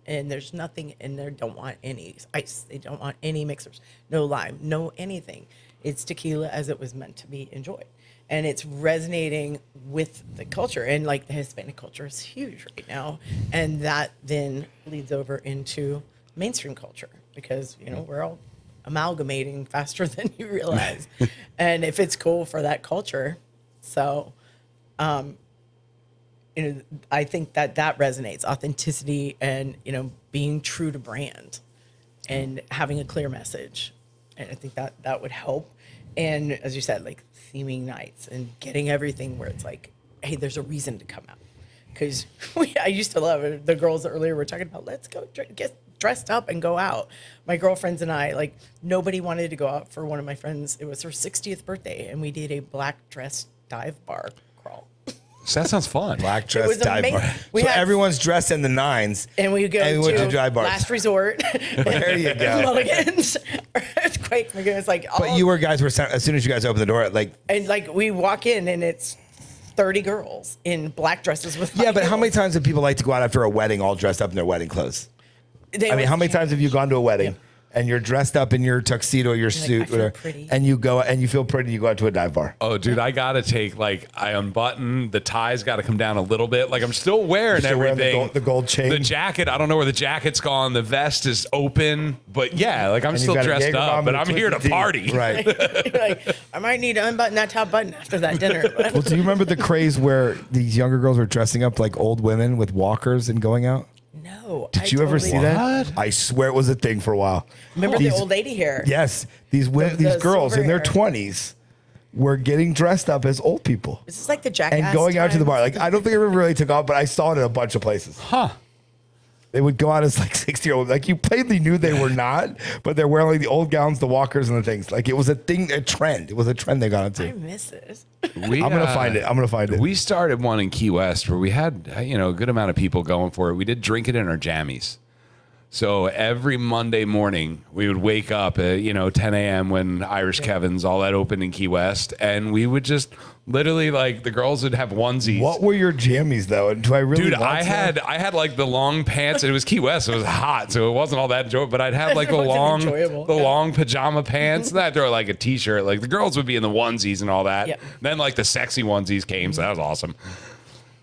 [SPEAKER 4] And there's nothing in there. Don't want any ice. They don't want any mixers. No lime. No anything. It's tequila as it was meant to be enjoyed, and it's resonating with the culture. And like the Hispanic culture is huge right now, and that then leads over into mainstream culture because we're all amalgamating faster than you realize. And if it's cool for that culture, so. I think that resonates, authenticity and, being true to brand and having a clear message. And I think that would help. And as you said, like theming nights and getting everything where it's like, hey, there's a reason to come out. Because I used to love it. The girls earlier were talking about, let's go get dressed up and go out. My girlfriends and I, like, nobody wanted to go out for one of my friends. It was her 60th birthday, and we did a black dress dive bar crawl.
[SPEAKER 2] So that sounds fun.
[SPEAKER 3] Black dress dive bar. So everyone's dressed in the nines.
[SPEAKER 4] And we go to
[SPEAKER 3] dive bars.
[SPEAKER 4] Last Resort.
[SPEAKER 3] There you go.
[SPEAKER 4] Mulligan's. Earthquake. It's like all,
[SPEAKER 3] But you guys were, as soon as you guys opened the door,
[SPEAKER 4] and we walk in and it's 30 girls in black dresses with
[SPEAKER 3] yeah, but how many times do people like to go out after a wedding all dressed up in their wedding clothes? How many times have you gone to a wedding and you're dressed up in your tuxedo, your suit, whatever, and you go and you feel pretty, you go out to a dive bar?
[SPEAKER 2] Oh, dude, I gotta take I unbutton the tie's got to come down a little bit. Like I'm still wearing everything.
[SPEAKER 3] Wearing the gold chain,
[SPEAKER 2] the jacket. I don't know where the jacket's gone. The vest is open, but yeah, like I'm still dressed up, but I'm here to party.
[SPEAKER 3] Right.
[SPEAKER 4] I might need to unbutton that top button after that dinner.
[SPEAKER 3] Well, do you remember the craze where these younger girls were dressing up like old women with walkers and going out?
[SPEAKER 4] No.
[SPEAKER 3] Did you ever see that? I swear it was a thing for a while.
[SPEAKER 4] Remember the old lady hair?
[SPEAKER 3] Yes. These girls in their 20s were getting dressed up as old people.
[SPEAKER 4] This is like the Jackass
[SPEAKER 3] and going out to the bar. Like, I don't think it ever really took off, but I saw it in a bunch of places.
[SPEAKER 2] Huh.
[SPEAKER 3] They would go out as like 60-year-olds. Like you plainly knew they were not, but they're wearing like the old gowns, the walkers, and the things. Like it was a thing, a trend. It was a trend they got
[SPEAKER 4] I
[SPEAKER 3] into.
[SPEAKER 4] miss this.
[SPEAKER 3] I'm gonna find it.
[SPEAKER 2] We started one in Key West where we had a good amount of people going for it. We did drink it in our jammies. So every Monday morning we would wake up at 10 a.m. when Irish Kevin's all that opened in Key West, and we would just literally like the girls would have onesies.
[SPEAKER 3] What were your jammies though? Do I really?
[SPEAKER 2] Dude, I had like the long pants. It was Key West. It was hot, so it wasn't all that enjoyable. But I'd have like the long pajama pants. And I'd throw like a t-shirt. Like the girls would be in the onesies and all that.
[SPEAKER 4] Yep.
[SPEAKER 2] Then like the sexy onesies came, so that was awesome.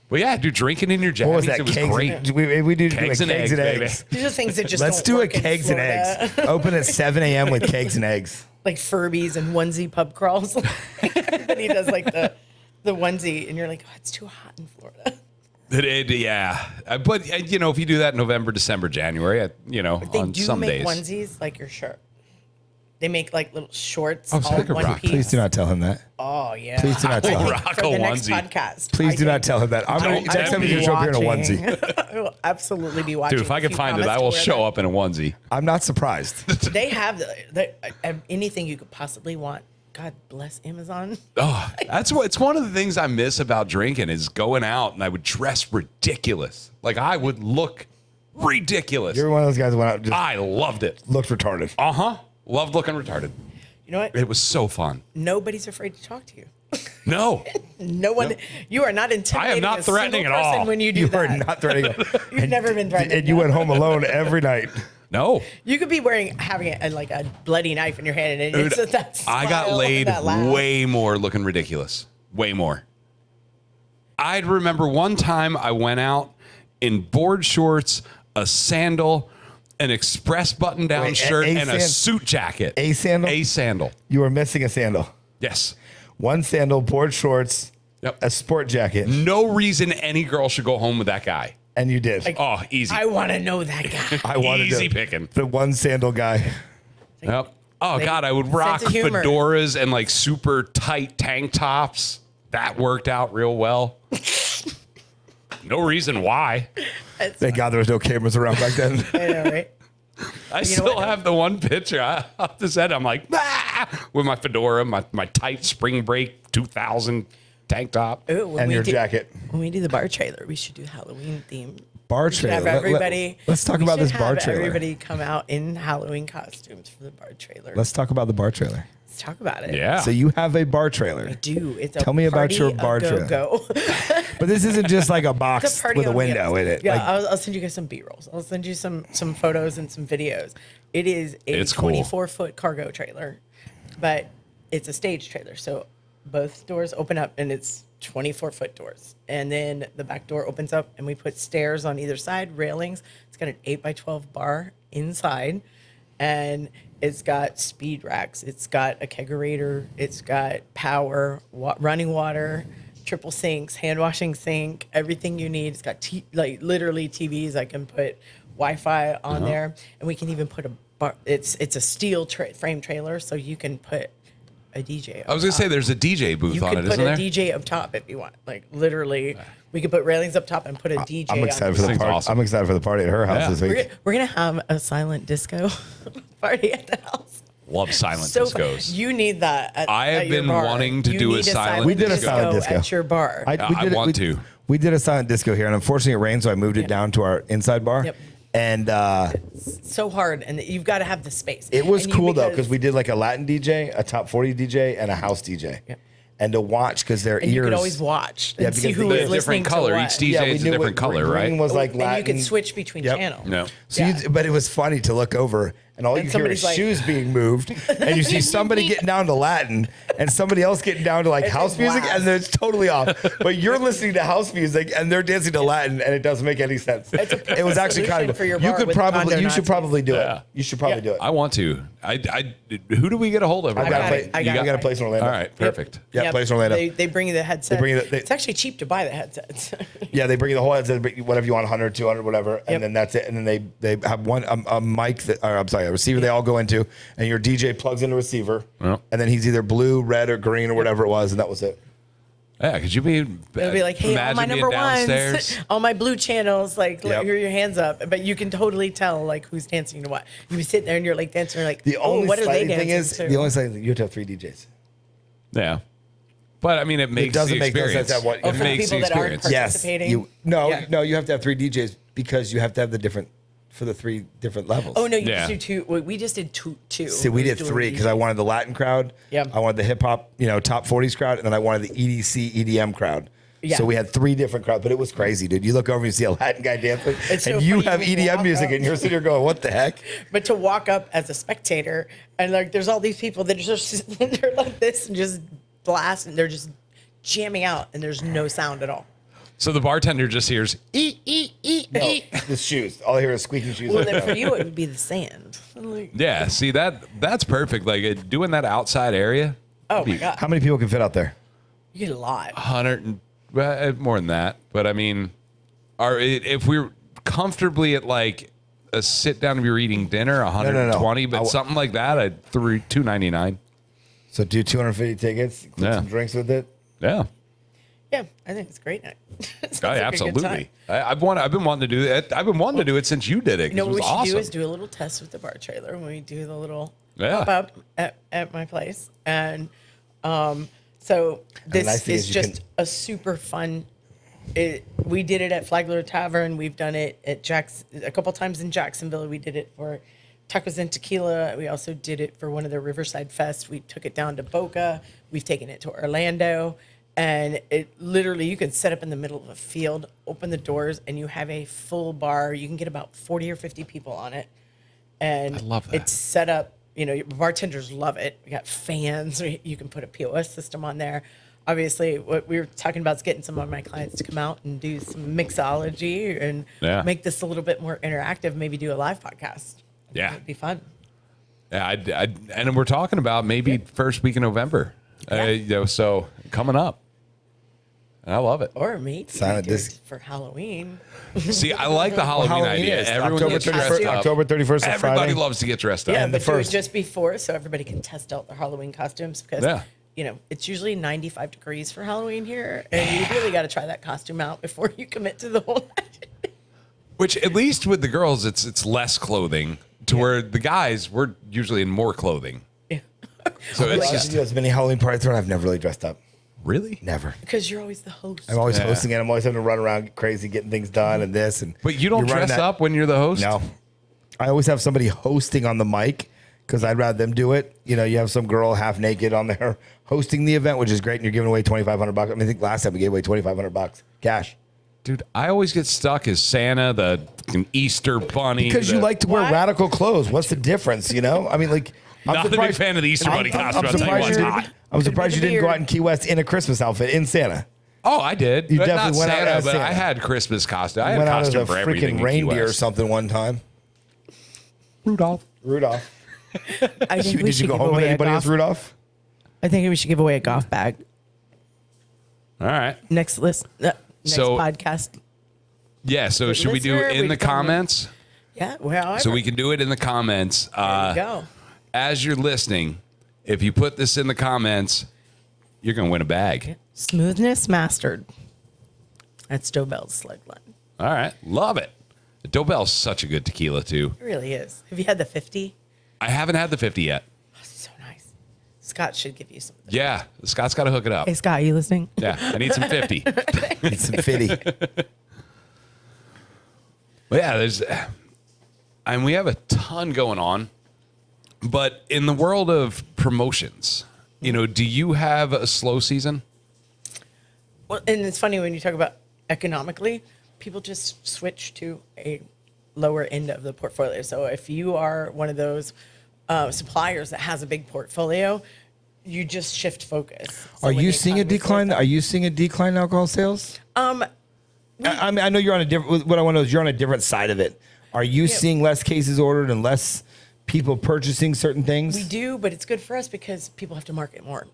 [SPEAKER 2] But yeah, dude, drinking in your jammies,
[SPEAKER 3] What was that?
[SPEAKER 2] it was
[SPEAKER 3] Kegs
[SPEAKER 2] great.
[SPEAKER 3] We do
[SPEAKER 2] Kegs and eggs, baby.
[SPEAKER 4] These are things that just
[SPEAKER 3] Let's
[SPEAKER 4] don't
[SPEAKER 3] do a
[SPEAKER 4] work in
[SPEAKER 3] kegs and
[SPEAKER 4] Florida.
[SPEAKER 3] eggs. Open at 7 a.m. with kegs and eggs.
[SPEAKER 4] Like Furbies and onesie pub crawls. Everybody does like the onesie, and you're like, oh, it's too hot in Florida.
[SPEAKER 2] Yeah. But if you do that in November, December, January,
[SPEAKER 4] They
[SPEAKER 2] on
[SPEAKER 4] do
[SPEAKER 2] some
[SPEAKER 4] make
[SPEAKER 2] days.
[SPEAKER 4] onesies like your shirt. They make like little shorts,
[SPEAKER 2] Oh,
[SPEAKER 4] all
[SPEAKER 2] stick a
[SPEAKER 4] one
[SPEAKER 2] rock.
[SPEAKER 4] piece.
[SPEAKER 3] Please do not tell him that.
[SPEAKER 4] Oh yeah.
[SPEAKER 3] Please do not tell him.
[SPEAKER 2] rock
[SPEAKER 4] For
[SPEAKER 2] a
[SPEAKER 4] the next
[SPEAKER 2] onesie.
[SPEAKER 4] podcast.
[SPEAKER 3] Please do
[SPEAKER 4] I
[SPEAKER 3] not tell him that. I'm gonna
[SPEAKER 2] Don't
[SPEAKER 3] next time
[SPEAKER 2] tempt
[SPEAKER 3] you
[SPEAKER 2] me.
[SPEAKER 3] show up here in a onesie.
[SPEAKER 4] I will absolutely be watching.
[SPEAKER 2] Dude, if I
[SPEAKER 4] you
[SPEAKER 2] can find it,
[SPEAKER 4] promise
[SPEAKER 2] I
[SPEAKER 4] to
[SPEAKER 2] will
[SPEAKER 4] wear
[SPEAKER 2] show
[SPEAKER 4] that.
[SPEAKER 2] up in a onesie.
[SPEAKER 3] I'm not surprised.
[SPEAKER 4] They have anything you could possibly want. God bless Amazon.
[SPEAKER 2] Oh, it's one of the things I miss about drinking is going out and I would dress ridiculous. Like I would look ridiculous.
[SPEAKER 3] You're one of those guys who went out and just
[SPEAKER 2] I loved it.
[SPEAKER 3] looked retarded.
[SPEAKER 2] Loved looking retarded.
[SPEAKER 4] You know what?
[SPEAKER 2] It was so fun.
[SPEAKER 4] Nobody's afraid to talk to you.
[SPEAKER 2] No.
[SPEAKER 4] No one. You are not intimidating.
[SPEAKER 2] not
[SPEAKER 4] a
[SPEAKER 2] threatening
[SPEAKER 4] single
[SPEAKER 2] at all.
[SPEAKER 4] person when you do
[SPEAKER 3] You
[SPEAKER 4] that.
[SPEAKER 3] are not threatening.
[SPEAKER 4] You've never been threatened.
[SPEAKER 3] And you went home alone every night.
[SPEAKER 2] No.
[SPEAKER 4] You could be having a bloody knife in your hand, and
[SPEAKER 2] Dude,
[SPEAKER 4] it's just that
[SPEAKER 2] I got
[SPEAKER 4] smile,
[SPEAKER 2] laid
[SPEAKER 4] that laugh.
[SPEAKER 2] way more looking ridiculous. Way more. I remember one time I went out in board shorts, a sandal, an express button-down
[SPEAKER 3] Wait,
[SPEAKER 2] shirt,
[SPEAKER 3] a
[SPEAKER 2] and a suit jacket.
[SPEAKER 3] A sandal?
[SPEAKER 2] A sandal.
[SPEAKER 3] You were missing a sandal.
[SPEAKER 2] Yes.
[SPEAKER 3] One sandal, board shorts,
[SPEAKER 2] Yep.
[SPEAKER 3] a sport jacket,
[SPEAKER 2] No reason any girl should go home with that guy.
[SPEAKER 3] and you did.
[SPEAKER 2] Oh, easy.
[SPEAKER 4] I want to know that guy.
[SPEAKER 3] I wanted
[SPEAKER 2] Easy
[SPEAKER 3] to,
[SPEAKER 2] picking.
[SPEAKER 3] the one sandal guy.
[SPEAKER 2] Yep. Oh,
[SPEAKER 4] Like,
[SPEAKER 2] God, I would rock
[SPEAKER 4] sense of humor.
[SPEAKER 2] fedoras and like super tight tank tops. That worked out real well. No reason why.
[SPEAKER 3] Thank God there was no cameras around back then.
[SPEAKER 4] I know, right?
[SPEAKER 2] I
[SPEAKER 4] know
[SPEAKER 2] still
[SPEAKER 4] what?
[SPEAKER 2] have the one picture off the set. I'm like, with my fedora, my tight spring break 2000 tank top.
[SPEAKER 4] Ooh, when
[SPEAKER 3] And
[SPEAKER 4] we
[SPEAKER 3] your
[SPEAKER 4] do-
[SPEAKER 3] jacket.
[SPEAKER 4] When we do the bar trailer, we should do Halloween theme.
[SPEAKER 3] Bar
[SPEAKER 4] We should
[SPEAKER 3] trailer.
[SPEAKER 4] have everybody.
[SPEAKER 3] Let's talk
[SPEAKER 4] we
[SPEAKER 3] about
[SPEAKER 4] should
[SPEAKER 3] this bar
[SPEAKER 4] have
[SPEAKER 3] trailer.
[SPEAKER 4] Everybody come out in Halloween costumes for the bar trailer.
[SPEAKER 3] Let's talk about the bar trailer.
[SPEAKER 4] Let's talk about it.
[SPEAKER 2] Yeah.
[SPEAKER 3] So you have a bar trailer.
[SPEAKER 4] I do. It's a
[SPEAKER 3] Tell me about
[SPEAKER 4] party,
[SPEAKER 3] your
[SPEAKER 4] a
[SPEAKER 3] bar trailer.
[SPEAKER 4] go.
[SPEAKER 3] But this isn't just like a
[SPEAKER 4] It's
[SPEAKER 3] box
[SPEAKER 4] a party
[SPEAKER 3] with a
[SPEAKER 4] on
[SPEAKER 3] window
[SPEAKER 4] wheels.
[SPEAKER 3] in it.
[SPEAKER 4] Yeah,
[SPEAKER 3] Like,
[SPEAKER 4] I'll send you guys some B-rolls. I'll send you some photos and some videos. It is a
[SPEAKER 2] It's cool.
[SPEAKER 4] 24-foot cargo trailer, but it's a stage trailer. So both doors open up, and it's 24-foot doors. And then the back door opens up, and we put stairs on either side, railings. It's got an 8x12 bar inside, and it's got speed racks. It's got a kegerator. It's got power, running water, triple sinks, hand washing sink, everything you need. It's got literally TVs. I can put Wi-Fi on there, and we can even put a bar. It's a steel frame trailer, so you can put a DJ.
[SPEAKER 2] I was going to say there's a DJ booth
[SPEAKER 4] you
[SPEAKER 2] on
[SPEAKER 4] can
[SPEAKER 2] it,
[SPEAKER 4] put
[SPEAKER 2] isn't
[SPEAKER 4] a
[SPEAKER 2] there?
[SPEAKER 4] DJ up top if you want. Like literally, we could put railings up top and put a DJ.
[SPEAKER 3] I'm excited for
[SPEAKER 4] on
[SPEAKER 3] the
[SPEAKER 2] thing's
[SPEAKER 3] party.
[SPEAKER 2] awesome.
[SPEAKER 3] I'm excited for the party at her house
[SPEAKER 2] Yeah.
[SPEAKER 3] this week.
[SPEAKER 4] We're gonna have a silent disco party at the house.
[SPEAKER 2] Love silent
[SPEAKER 4] So fun.
[SPEAKER 2] discos.
[SPEAKER 4] You need that.
[SPEAKER 2] I have
[SPEAKER 4] at your
[SPEAKER 2] been
[SPEAKER 4] bar.
[SPEAKER 2] wanting to
[SPEAKER 4] You
[SPEAKER 2] do a
[SPEAKER 4] need
[SPEAKER 2] silent
[SPEAKER 3] We did a silent disco.
[SPEAKER 4] at your bar.
[SPEAKER 2] I want to.
[SPEAKER 3] We did a silent disco here, and unfortunately it rained, so I moved it down to our inside bar.
[SPEAKER 4] Yep.
[SPEAKER 3] And
[SPEAKER 4] So hard, and you've got to have the space.
[SPEAKER 3] it was
[SPEAKER 4] And you-
[SPEAKER 3] cool though, because we did like a Latin DJ, a top 40 DJ, and a house DJ.
[SPEAKER 4] Yep.
[SPEAKER 3] And to watch, because their
[SPEAKER 4] and
[SPEAKER 3] ears.
[SPEAKER 4] you could always watch
[SPEAKER 3] Yeah,
[SPEAKER 4] and see
[SPEAKER 3] because
[SPEAKER 4] who
[SPEAKER 3] the
[SPEAKER 4] was listening
[SPEAKER 2] different color.
[SPEAKER 4] to what.
[SPEAKER 2] Each DJ is a
[SPEAKER 3] knew
[SPEAKER 2] different
[SPEAKER 3] what
[SPEAKER 2] color,
[SPEAKER 3] green
[SPEAKER 2] right?
[SPEAKER 3] was like
[SPEAKER 4] and
[SPEAKER 3] Latin.
[SPEAKER 4] you could switch between
[SPEAKER 3] Yep.
[SPEAKER 4] channels.
[SPEAKER 2] No.
[SPEAKER 3] So
[SPEAKER 4] Yeah.
[SPEAKER 3] but it was funny to look over, and all
[SPEAKER 4] And
[SPEAKER 3] you hear is
[SPEAKER 4] somebody's like-
[SPEAKER 3] shoes being moved, and you see somebody getting down to Latin, and somebody else getting down to like
[SPEAKER 4] It's
[SPEAKER 3] house
[SPEAKER 4] a
[SPEAKER 3] music,
[SPEAKER 4] blast.
[SPEAKER 3] and then it's totally off. But you're listening to house music, and they're dancing to Latin, and it doesn't make any sense.
[SPEAKER 4] It's a
[SPEAKER 3] It was actually kind
[SPEAKER 4] solution
[SPEAKER 3] of.
[SPEAKER 4] for your
[SPEAKER 3] You
[SPEAKER 4] bar
[SPEAKER 3] could
[SPEAKER 4] with
[SPEAKER 3] probably,
[SPEAKER 4] condo
[SPEAKER 3] you should
[SPEAKER 4] Nazis.
[SPEAKER 3] probably do
[SPEAKER 2] Yeah.
[SPEAKER 3] it. You should probably
[SPEAKER 4] Yeah.
[SPEAKER 3] do it.
[SPEAKER 2] I want to. Who do we get a hold of?
[SPEAKER 3] I've got a
[SPEAKER 4] got
[SPEAKER 3] place.
[SPEAKER 4] it. I
[SPEAKER 3] You
[SPEAKER 4] got
[SPEAKER 3] got a
[SPEAKER 4] it.
[SPEAKER 3] place in Orlando.
[SPEAKER 2] All right, perfect.
[SPEAKER 3] Yeah, place in Orlando.
[SPEAKER 4] They bring you the headset.
[SPEAKER 3] bring you the-
[SPEAKER 4] it's actually cheap to buy the headsets.
[SPEAKER 3] Yeah, they bring you the whole headset, whatever you want, 100, 200, whatever,
[SPEAKER 4] Yep.
[SPEAKER 3] and then that's it. And then they have one a mic a receiver they all go into, and your DJ plugs in a receiver,
[SPEAKER 2] Yep.
[SPEAKER 3] and then he's either blue, red, or green or whatever it was, and that was it.
[SPEAKER 2] Yeah, could you be?
[SPEAKER 4] It'll be like, hey, all my number ones, all my blue channels, like, here, your hands up. But you can totally tell, like, who's dancing to what. You be sitting there and you're like dancing, you're like,
[SPEAKER 3] The only
[SPEAKER 4] what are they
[SPEAKER 3] thing is,
[SPEAKER 4] to?
[SPEAKER 3] the only thing you have to have 3 DJs.
[SPEAKER 2] Yeah. But I mean, it makes
[SPEAKER 3] doesn't
[SPEAKER 2] the
[SPEAKER 3] make no
[SPEAKER 2] experience.
[SPEAKER 3] sense at what-
[SPEAKER 2] It
[SPEAKER 3] for
[SPEAKER 2] makes the
[SPEAKER 4] people that aren't
[SPEAKER 2] experience.
[SPEAKER 4] participating.
[SPEAKER 3] No, you have to have 3 DJs because you have to have the different for the 3 different levels.
[SPEAKER 4] Oh, no, you
[SPEAKER 2] Yeah.
[SPEAKER 4] just do 2. Well, we just did two.
[SPEAKER 3] See, we did 3 because I wanted the Latin crowd.
[SPEAKER 4] Yeah.
[SPEAKER 3] I wanted the hip hop, top 40s crowd, and then I wanted the EDC, EDM crowd.
[SPEAKER 4] Yeah.
[SPEAKER 3] So we had 3 different crowds, but it was crazy, dude. You look over and you see a Latin guy dancing,
[SPEAKER 4] It's so
[SPEAKER 3] and you
[SPEAKER 4] funny
[SPEAKER 3] have
[SPEAKER 4] when you
[SPEAKER 3] EDM
[SPEAKER 4] walk
[SPEAKER 3] music,
[SPEAKER 4] up.
[SPEAKER 3] and you're sitting here going, "What the heck?"
[SPEAKER 4] But to walk up as a spectator and like there's all these people that are just sitting there like this and just blast and they're just jamming out and there's no sound at all.
[SPEAKER 2] So the bartender just hears eat.
[SPEAKER 3] No, the shoes. All I hear is squeaking shoes.
[SPEAKER 4] Well, then for you it would be the sand. Like,
[SPEAKER 2] Yeah, see that's perfect. Like doing that outside area.
[SPEAKER 4] oh my god,
[SPEAKER 3] How many people can fit out there?
[SPEAKER 4] you get a lot.
[SPEAKER 2] 100 and more than that. But I mean, if we're comfortably at like a sit down if you're eating dinner, 120, but something like that at $2.99.
[SPEAKER 3] So do 250 tickets, include
[SPEAKER 2] Yeah.
[SPEAKER 3] some drinks with it.
[SPEAKER 2] Yeah.
[SPEAKER 4] Yeah, I think it's a great night. Sounds
[SPEAKER 2] Oh,
[SPEAKER 4] like a good
[SPEAKER 2] absolutely.
[SPEAKER 4] time.
[SPEAKER 2] I've been wanting to do it. I've been wanting to do it since you did it. 'Cause
[SPEAKER 4] You know
[SPEAKER 2] it
[SPEAKER 4] what
[SPEAKER 2] was
[SPEAKER 4] we should
[SPEAKER 2] awesome.
[SPEAKER 4] do is do a little test with the bar trailer when we do the little
[SPEAKER 2] Yeah.
[SPEAKER 4] pop up at my place. And so this
[SPEAKER 3] nice thing
[SPEAKER 4] is
[SPEAKER 3] is you
[SPEAKER 4] just
[SPEAKER 3] can-
[SPEAKER 4] a super fun. We did it at Flagler Tavern. We've done it at a couple times in Jacksonville. We did it for Tacos and Tequila. We also did it for one of the Riverside Fest. We took it down to Boca. We've taken it to Orlando. And it literally, you can set up in the middle of a field, open the doors, and you have a full bar. You can get about 40 or 50 people on it. And
[SPEAKER 2] I love that.
[SPEAKER 4] It's set up, your bartenders love it. We got fans. You can put a POS system on there. Obviously, what we were talking about is getting some of my clients to come out and do some mixology and make this a little bit more interactive, maybe do a live podcast.
[SPEAKER 2] Yeah.
[SPEAKER 4] It'd be fun.
[SPEAKER 2] Yeah, and we're talking about maybe first week in November. So coming up. And I love it.
[SPEAKER 4] Or maybe
[SPEAKER 3] Silent
[SPEAKER 4] do it
[SPEAKER 3] disc.
[SPEAKER 4] for Halloween.
[SPEAKER 2] See, I like the Halloween idea.
[SPEAKER 3] is
[SPEAKER 2] Everyone
[SPEAKER 3] October
[SPEAKER 2] gets dressed
[SPEAKER 3] 31st,
[SPEAKER 2] up.
[SPEAKER 3] October 31st is
[SPEAKER 2] Everybody
[SPEAKER 3] Friday.
[SPEAKER 2] loves to get dressed up.
[SPEAKER 4] Yeah,
[SPEAKER 3] And the
[SPEAKER 4] but do it
[SPEAKER 3] first.
[SPEAKER 4] just before so everybody can test out their Halloween costumes because, it's usually 95 degrees for Halloween here. And you really got to try that costume out before you commit to the whole night.
[SPEAKER 2] Which at least with the girls, it's less clothing to where the guys, we're usually in more clothing.
[SPEAKER 4] Yeah.
[SPEAKER 2] So
[SPEAKER 3] I
[SPEAKER 2] it's
[SPEAKER 3] used to do as many Halloween parties where I've never really dressed up.
[SPEAKER 2] really.
[SPEAKER 3] Never.
[SPEAKER 4] Because you're always the host.
[SPEAKER 3] I'm always
[SPEAKER 2] Yeah.
[SPEAKER 3] hosting it. I'm always having to run around crazy, getting things done and this. And
[SPEAKER 2] But you don't
[SPEAKER 3] you're running
[SPEAKER 2] dress
[SPEAKER 3] that-
[SPEAKER 2] up when you're the host?
[SPEAKER 3] No. I always have somebody hosting on the mic because I'd rather them do it. You have some girl half naked on there hosting the event, which is great. And you're giving away $2,500. I think last time we gave away $2,500 cash.
[SPEAKER 2] Dude, I always get stuck as Santa, the fucking Easter bunny.
[SPEAKER 3] Because you like to wear
[SPEAKER 4] Why?
[SPEAKER 3] radical clothes. What's the difference? I mean, like, I'm
[SPEAKER 2] Not a big fan of the Easter bunny costume. I'll tell you
[SPEAKER 3] surprised
[SPEAKER 2] what's
[SPEAKER 3] you
[SPEAKER 2] hot.
[SPEAKER 3] didn't- I'm surprised you
[SPEAKER 4] With the
[SPEAKER 3] didn't go out
[SPEAKER 4] beard.
[SPEAKER 3] in Key West in a Christmas outfit in Santa.
[SPEAKER 2] Oh, I did.
[SPEAKER 3] You
[SPEAKER 2] But
[SPEAKER 3] definitely
[SPEAKER 2] not
[SPEAKER 3] went out
[SPEAKER 2] Santa,
[SPEAKER 3] as
[SPEAKER 2] but
[SPEAKER 3] Santa.
[SPEAKER 2] I had Christmas costume. I had
[SPEAKER 3] Went out as
[SPEAKER 2] costume
[SPEAKER 3] a
[SPEAKER 2] for everything
[SPEAKER 3] freaking
[SPEAKER 2] in Key
[SPEAKER 3] reindeer or
[SPEAKER 2] West.
[SPEAKER 3] something one time.
[SPEAKER 2] Rudolph.
[SPEAKER 3] Rudolph.
[SPEAKER 4] I think we
[SPEAKER 3] Did
[SPEAKER 4] should
[SPEAKER 3] you go
[SPEAKER 4] give
[SPEAKER 3] home with
[SPEAKER 4] away a
[SPEAKER 3] anybody as
[SPEAKER 4] golf.
[SPEAKER 3] Rudolph?
[SPEAKER 4] I think we should give away a golf bag.
[SPEAKER 2] All right.
[SPEAKER 4] Next next
[SPEAKER 2] So-
[SPEAKER 4] podcast.
[SPEAKER 2] Yeah, so
[SPEAKER 4] Good
[SPEAKER 2] should we do
[SPEAKER 4] listener,
[SPEAKER 2] it in
[SPEAKER 4] we
[SPEAKER 2] the
[SPEAKER 4] become-
[SPEAKER 2] comments?
[SPEAKER 4] Yeah, well,
[SPEAKER 2] So we can do it in the comments.
[SPEAKER 4] there you go.
[SPEAKER 2] As you're listening, if you put this in the comments, you're going to win a bag.
[SPEAKER 4] Smoothness mastered. That's Dobell's slug line.
[SPEAKER 2] All right. Love it. Dobell's such a good tequila, too.
[SPEAKER 4] It really is. Have you had the 50?
[SPEAKER 2] I haven't had the 50 yet.
[SPEAKER 4] So nice. Scott should give you some.
[SPEAKER 2] Yeah. Scott's got to hook it up.
[SPEAKER 4] Hey, Scott, you listening?
[SPEAKER 2] Yeah. I need some 50.
[SPEAKER 3] Need some fitty.
[SPEAKER 2] But yeah, and we have a ton going on. But in the world of promotions, do you have a slow season?
[SPEAKER 4] Well, and it's funny when you talk about economically, people just switch to a lower end of the portfolio. So if you are one of those suppliers that has a big portfolio, you just shift focus. So
[SPEAKER 3] Are
[SPEAKER 4] when
[SPEAKER 3] you
[SPEAKER 4] the
[SPEAKER 3] seeing a
[SPEAKER 4] economy slows
[SPEAKER 3] decline?
[SPEAKER 4] down-
[SPEAKER 3] Are you seeing a decline in alcohol sales? I mean, I know you're on a different. What I want to know is you're on a different side of it. Are you seeing less cases ordered and less people purchasing certain things?
[SPEAKER 4] We do, but it's good for us because people have to market more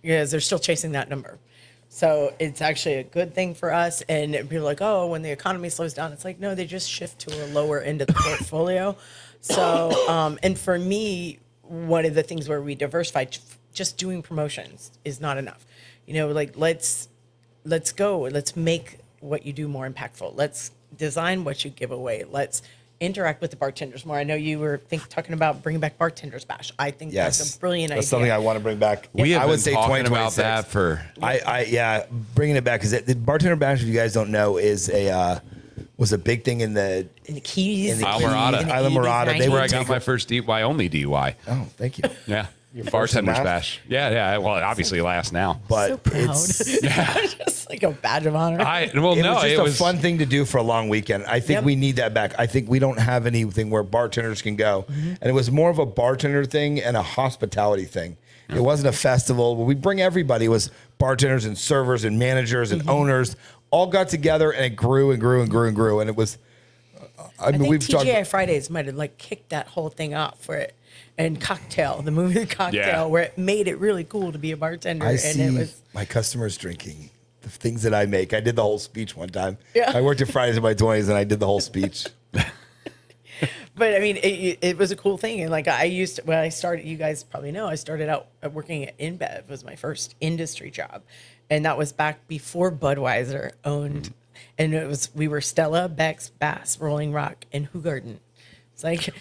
[SPEAKER 4] because they're still chasing that number. So it's actually a good thing for us. And people are like, oh, when the economy slows down, it's like, no, they just shift to a lower end of the portfolio. So, and for me, one of the things where we diversified just doing promotions is not enough. You know, like let's go. Let's make what you do more impactful. Let's design what you give away. Let's interact with the bartenders more. I know you were talking about bringing back Bartenders Bash. I think that's a brilliant idea.
[SPEAKER 3] That's something I want to bring back.
[SPEAKER 2] We have
[SPEAKER 3] I would
[SPEAKER 2] been
[SPEAKER 3] say
[SPEAKER 2] talking
[SPEAKER 3] 2026.
[SPEAKER 2] about that for.
[SPEAKER 3] Yeah, bringing it back because the Bartender Bash, if you guys don't know, was a big thing in the
[SPEAKER 4] Keys,
[SPEAKER 2] Islamorada.
[SPEAKER 3] Islamorada. They
[SPEAKER 2] Where
[SPEAKER 3] were
[SPEAKER 2] I got my first DUI, only DUI.
[SPEAKER 3] Oh, thank you.
[SPEAKER 2] Yeah. Bartender's
[SPEAKER 3] last?
[SPEAKER 2] Bash. Yeah. Well, it obviously last now.
[SPEAKER 3] But
[SPEAKER 4] so proud.
[SPEAKER 3] it's
[SPEAKER 4] Just like a badge of honor.
[SPEAKER 3] it was just a fun thing to do for a long weekend. I think we need that back. I think we don't have anything where bartenders can go. And it was more of a bartender thing and a hospitality thing. It wasn't a festival where we bring everybody. It was bartenders and servers and managers and owners all got together, and it grew and grew and grew and grew. And it was,
[SPEAKER 4] I think TGI Fridays might have like kicked that whole thing off for it. And Cocktail, the movie Cocktail, where it made it really cool to be a bartender.
[SPEAKER 3] I
[SPEAKER 4] and
[SPEAKER 3] see
[SPEAKER 4] it was
[SPEAKER 3] my customers drinking the things that I make. I did the whole speech one time.
[SPEAKER 4] Yeah.
[SPEAKER 3] I worked at Fridays in my 20s, and I did the whole speech.
[SPEAKER 4] But I mean, it was a cool thing. And like when I started, you guys probably know, I started out working at InBev was my first industry job. And that was back before Budweiser owned. And we were Stella, Beck's, Bass, Rolling Rock, and Hoegaarden. It's like, it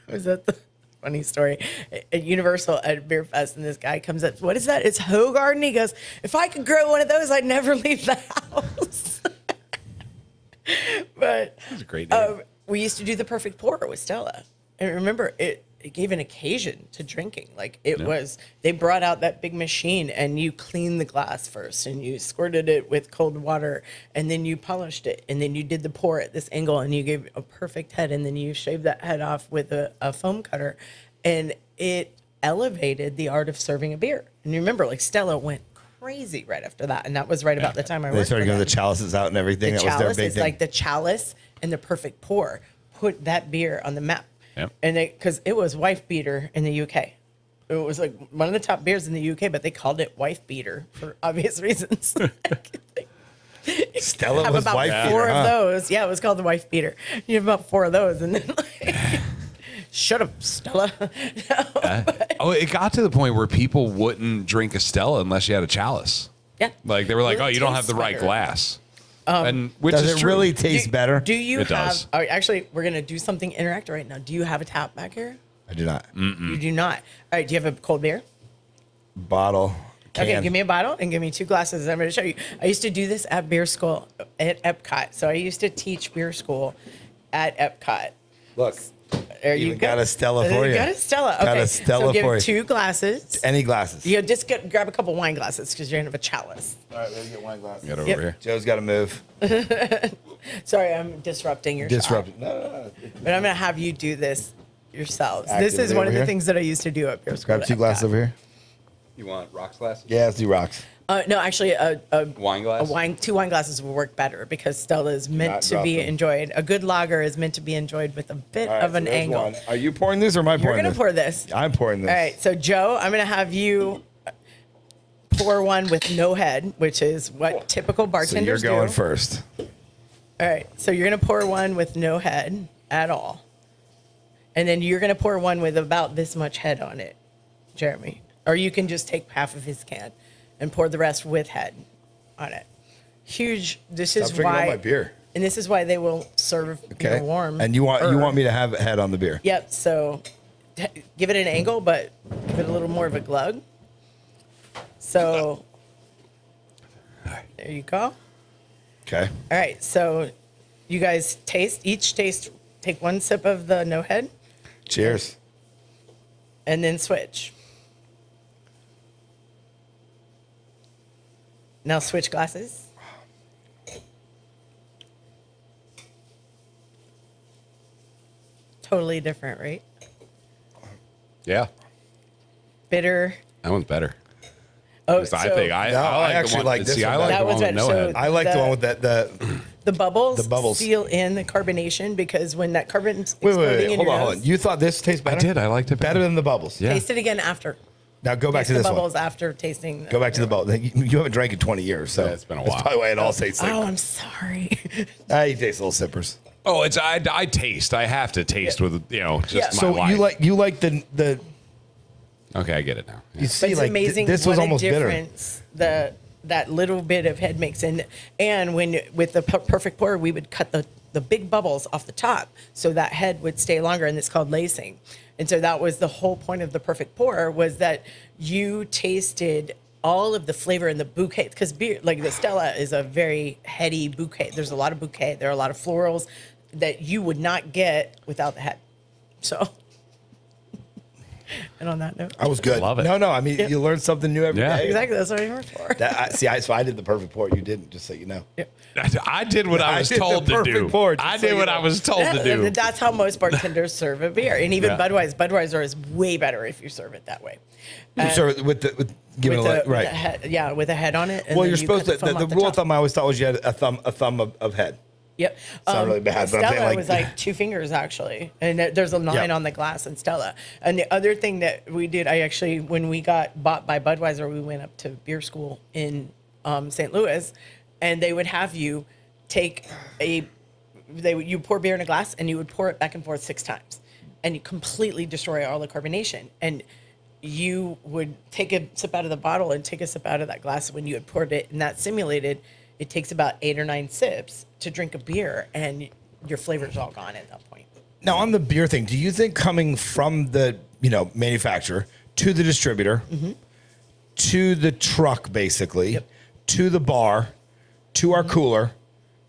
[SPEAKER 4] was at the funny story at Universal at Beer Fest. And this guy comes up, what is that? It's Hoegaarden. He goes, if I could grow one of those, I'd never leave the house. But
[SPEAKER 2] That's a great name.
[SPEAKER 4] we used to do the perfect pour with Stella. And remember, it gave an occasion to drinking. Like they brought out that big machine and you cleaned the glass first and you squirted it with cold water and then you polished it and then you did the pour at this angle and you gave a perfect head and then you shaved that head off with a foam cutter and it elevated the art of serving a beer. And you remember, like Stella went crazy right after that, and that was right about the time I worked.
[SPEAKER 3] They started
[SPEAKER 4] for
[SPEAKER 3] getting
[SPEAKER 4] them.
[SPEAKER 3] the chalices out and everything.
[SPEAKER 4] The
[SPEAKER 3] That was their
[SPEAKER 4] chalice
[SPEAKER 3] big
[SPEAKER 4] is
[SPEAKER 3] thing.
[SPEAKER 4] like the chalice and the perfect pour put that beer on the map.
[SPEAKER 2] Yep.
[SPEAKER 4] And because it was wife beater in the UK. It was like one of the top beers in the UK, but they called it wife beater for obvious reasons.
[SPEAKER 3] Stella
[SPEAKER 4] have
[SPEAKER 3] was
[SPEAKER 4] about
[SPEAKER 3] wife
[SPEAKER 4] four
[SPEAKER 3] beater,
[SPEAKER 4] of
[SPEAKER 3] huh?
[SPEAKER 4] those. Yeah, it was called the wife beater. You have about 4 of those, and then like, shut up, Stella.
[SPEAKER 2] It got to the point where people wouldn't drink a Stella unless you had a chalice.
[SPEAKER 4] Yeah,
[SPEAKER 2] Like they were like,
[SPEAKER 4] Well,
[SPEAKER 2] "Oh,
[SPEAKER 4] it
[SPEAKER 2] you don't have the
[SPEAKER 4] tastes
[SPEAKER 2] right
[SPEAKER 4] better.
[SPEAKER 2] glass." And which
[SPEAKER 3] Does
[SPEAKER 2] is
[SPEAKER 3] it
[SPEAKER 2] true.
[SPEAKER 3] really taste better?
[SPEAKER 4] Do you
[SPEAKER 2] It
[SPEAKER 4] have?
[SPEAKER 2] does.
[SPEAKER 4] Actually, we're gonna do something interactive right now. Do you have a tap back here?
[SPEAKER 3] I do not.
[SPEAKER 4] You do not. All right. Do you have a cold beer?
[SPEAKER 3] Bottle. Can.
[SPEAKER 4] Okay, give me a bottle and give me 2 glasses. I'm going to show you. I used to do this at beer school at Epcot. So I used to teach beer school at Epcot.
[SPEAKER 3] Look,
[SPEAKER 4] There you
[SPEAKER 3] even
[SPEAKER 4] go.
[SPEAKER 3] got a Stella for you.
[SPEAKER 4] Got a Stella.
[SPEAKER 3] Got
[SPEAKER 4] Okay.
[SPEAKER 3] a Stella
[SPEAKER 4] so give
[SPEAKER 3] for you.
[SPEAKER 4] 2 glasses.
[SPEAKER 3] any glasses.
[SPEAKER 4] You just grab a couple wine glasses because you're going to have a chalice.
[SPEAKER 3] All right, let's get wine glasses.
[SPEAKER 2] Get over
[SPEAKER 4] Yep.
[SPEAKER 2] here.
[SPEAKER 3] Joe's got to move.
[SPEAKER 4] Sorry, I'm disrupting your shot.
[SPEAKER 3] Disrupt. No.
[SPEAKER 4] But I'm going to have you do this yourselves.
[SPEAKER 3] Activate
[SPEAKER 4] This is one
[SPEAKER 3] over
[SPEAKER 4] of the
[SPEAKER 3] here.
[SPEAKER 4] things that I used to do at beer school.
[SPEAKER 3] Grab
[SPEAKER 4] at
[SPEAKER 3] 2 glasses
[SPEAKER 4] Epcot.
[SPEAKER 3] over here.
[SPEAKER 2] You want rocks glasses?
[SPEAKER 3] Yeah, let's do rocks.
[SPEAKER 4] No, actually, a
[SPEAKER 2] Wine glass?
[SPEAKER 4] 2 wine glasses will work better because Stella is meant
[SPEAKER 3] Not
[SPEAKER 4] to
[SPEAKER 3] drop
[SPEAKER 4] be
[SPEAKER 3] them.
[SPEAKER 4] enjoyed. A good lager is meant to be enjoyed with a bit
[SPEAKER 3] All right,
[SPEAKER 4] of an
[SPEAKER 3] so there's
[SPEAKER 4] angle.
[SPEAKER 3] one. Are you pouring this or am I
[SPEAKER 4] You're
[SPEAKER 3] pouring
[SPEAKER 4] gonna
[SPEAKER 3] this?
[SPEAKER 4] pour this.
[SPEAKER 3] I'm pouring this.
[SPEAKER 4] All right, so Joe, I'm gonna have you pour one with no head, which is what typical
[SPEAKER 3] So
[SPEAKER 4] bartenders
[SPEAKER 3] you're going
[SPEAKER 4] do.
[SPEAKER 3] first.
[SPEAKER 4] All right, so you're gonna pour one with no head at all, and then you're gonna pour one with about this much head on it, Jeremy. Or you can just take half of his can and pour the rest with head on it. Huge. This
[SPEAKER 3] Stop
[SPEAKER 4] is
[SPEAKER 3] drinking all
[SPEAKER 4] why.
[SPEAKER 3] my beer.
[SPEAKER 4] And this is why they will serve
[SPEAKER 3] Okay.
[SPEAKER 4] warm.
[SPEAKER 3] And you want me to have a head on the beer?
[SPEAKER 4] Yep. So give it an angle, but give it a little more of a glug. So there you go.
[SPEAKER 3] Okay.
[SPEAKER 4] All right. So you guys take 1 sip of the no head
[SPEAKER 3] Cheers.
[SPEAKER 4] and then switch. Now switch glasses. Totally different, right?
[SPEAKER 2] Yeah.
[SPEAKER 4] Bitter.
[SPEAKER 2] That one's better.
[SPEAKER 4] Oh,
[SPEAKER 2] I think I
[SPEAKER 3] No, I
[SPEAKER 2] like
[SPEAKER 3] actually
[SPEAKER 2] the one,
[SPEAKER 3] like this
[SPEAKER 2] see,
[SPEAKER 3] one
[SPEAKER 2] I like
[SPEAKER 4] better.
[SPEAKER 2] the
[SPEAKER 4] That
[SPEAKER 2] one
[SPEAKER 4] one's
[SPEAKER 2] with no
[SPEAKER 4] better.
[SPEAKER 2] head.
[SPEAKER 3] I like the one with
[SPEAKER 4] the bubbles.
[SPEAKER 3] The bubbles.
[SPEAKER 4] seal in the carbonation because when that carbon's
[SPEAKER 3] Wait,
[SPEAKER 4] exploding in
[SPEAKER 3] hold
[SPEAKER 4] your
[SPEAKER 3] on, hold
[SPEAKER 4] nose,
[SPEAKER 3] on. You thought this tastes better?
[SPEAKER 2] I did. I liked it
[SPEAKER 3] Better than the bubbles.
[SPEAKER 2] Yeah.
[SPEAKER 4] taste it again after.
[SPEAKER 3] Now go back
[SPEAKER 4] Taste
[SPEAKER 3] to
[SPEAKER 4] the
[SPEAKER 3] this
[SPEAKER 4] bubbles
[SPEAKER 3] one.
[SPEAKER 4] after tasting.
[SPEAKER 3] Go back to the bubbles. You haven't drank in 20 years, so
[SPEAKER 2] Yeah, it's been a
[SPEAKER 3] That's
[SPEAKER 2] while.
[SPEAKER 3] probably why it all tastes like.
[SPEAKER 4] Oh, I'm sorry.
[SPEAKER 3] You taste little sippers.
[SPEAKER 2] Oh, it's I taste. I have to taste with just
[SPEAKER 4] Yeah.
[SPEAKER 2] my
[SPEAKER 3] So
[SPEAKER 2] life.
[SPEAKER 3] you like the
[SPEAKER 2] Okay, I get it now.
[SPEAKER 3] You
[SPEAKER 4] But
[SPEAKER 3] see,
[SPEAKER 4] it's
[SPEAKER 3] like
[SPEAKER 4] amazing
[SPEAKER 3] this was
[SPEAKER 4] what
[SPEAKER 3] almost
[SPEAKER 4] a
[SPEAKER 3] bitter.
[SPEAKER 4] difference that little bit of head makes. And when with the perfect pour, we would cut the big bubbles off the top so that head would stay longer, and it's called lacing. And so that was the whole point of the perfect pour, was that you tasted all of the flavor in the bouquet, because beer, like the Stella, is a very heady bouquet. There's a lot of bouquet. There are a lot of florals that you would not get without the head. So, and on that note,
[SPEAKER 3] I was good.
[SPEAKER 2] Love it.
[SPEAKER 3] No, I mean, you learn something new every day.
[SPEAKER 2] Yeah.
[SPEAKER 4] exactly, that's what I'm here for.
[SPEAKER 3] So I did the perfect pour. You didn't, just so you know.
[SPEAKER 2] I did what I was
[SPEAKER 3] did the
[SPEAKER 2] told to
[SPEAKER 3] perfect
[SPEAKER 2] do.
[SPEAKER 3] pour, just
[SPEAKER 2] I
[SPEAKER 3] so
[SPEAKER 2] did
[SPEAKER 3] you
[SPEAKER 2] what
[SPEAKER 3] know.
[SPEAKER 2] I was told to do.
[SPEAKER 4] And that's how most bartenders serve a beer, and even
[SPEAKER 2] Yeah.
[SPEAKER 4] Budweiser is way better if you serve it that way.
[SPEAKER 3] So with giving
[SPEAKER 4] With
[SPEAKER 3] it
[SPEAKER 4] the
[SPEAKER 3] right.
[SPEAKER 4] head, with a head on it. And
[SPEAKER 3] Well,
[SPEAKER 4] then
[SPEAKER 3] you're
[SPEAKER 4] you
[SPEAKER 3] supposed
[SPEAKER 4] cut
[SPEAKER 3] to.
[SPEAKER 4] foam
[SPEAKER 3] The
[SPEAKER 4] off
[SPEAKER 3] rule of
[SPEAKER 4] top.
[SPEAKER 3] thumb I always thought was you had a thumb of head.
[SPEAKER 4] Yep.
[SPEAKER 3] It's not really bad, but I'm
[SPEAKER 4] Stella
[SPEAKER 3] saying, like-
[SPEAKER 4] was like 2 fingers actually, and there's a line
[SPEAKER 3] Yeah.
[SPEAKER 4] on the glass in Stella. And the other thing that we did, when we got bought by Budweiser, we went up to beer school in St. Louis, and they would have you take you pour beer in a glass, and you would pour it back and forth 6 times, and you completely destroy all the carbonation. And you would take a sip out of the bottle and take a sip out of that glass when you had poured it, and that simulated. It takes about 8 or 9 sips to drink a beer, and your flavor's all gone at that point.
[SPEAKER 3] Now on the beer thing, do you think coming from the manufacturer to the distributor, to the truck, basically,
[SPEAKER 4] Yep.
[SPEAKER 3] to the bar, to our cooler,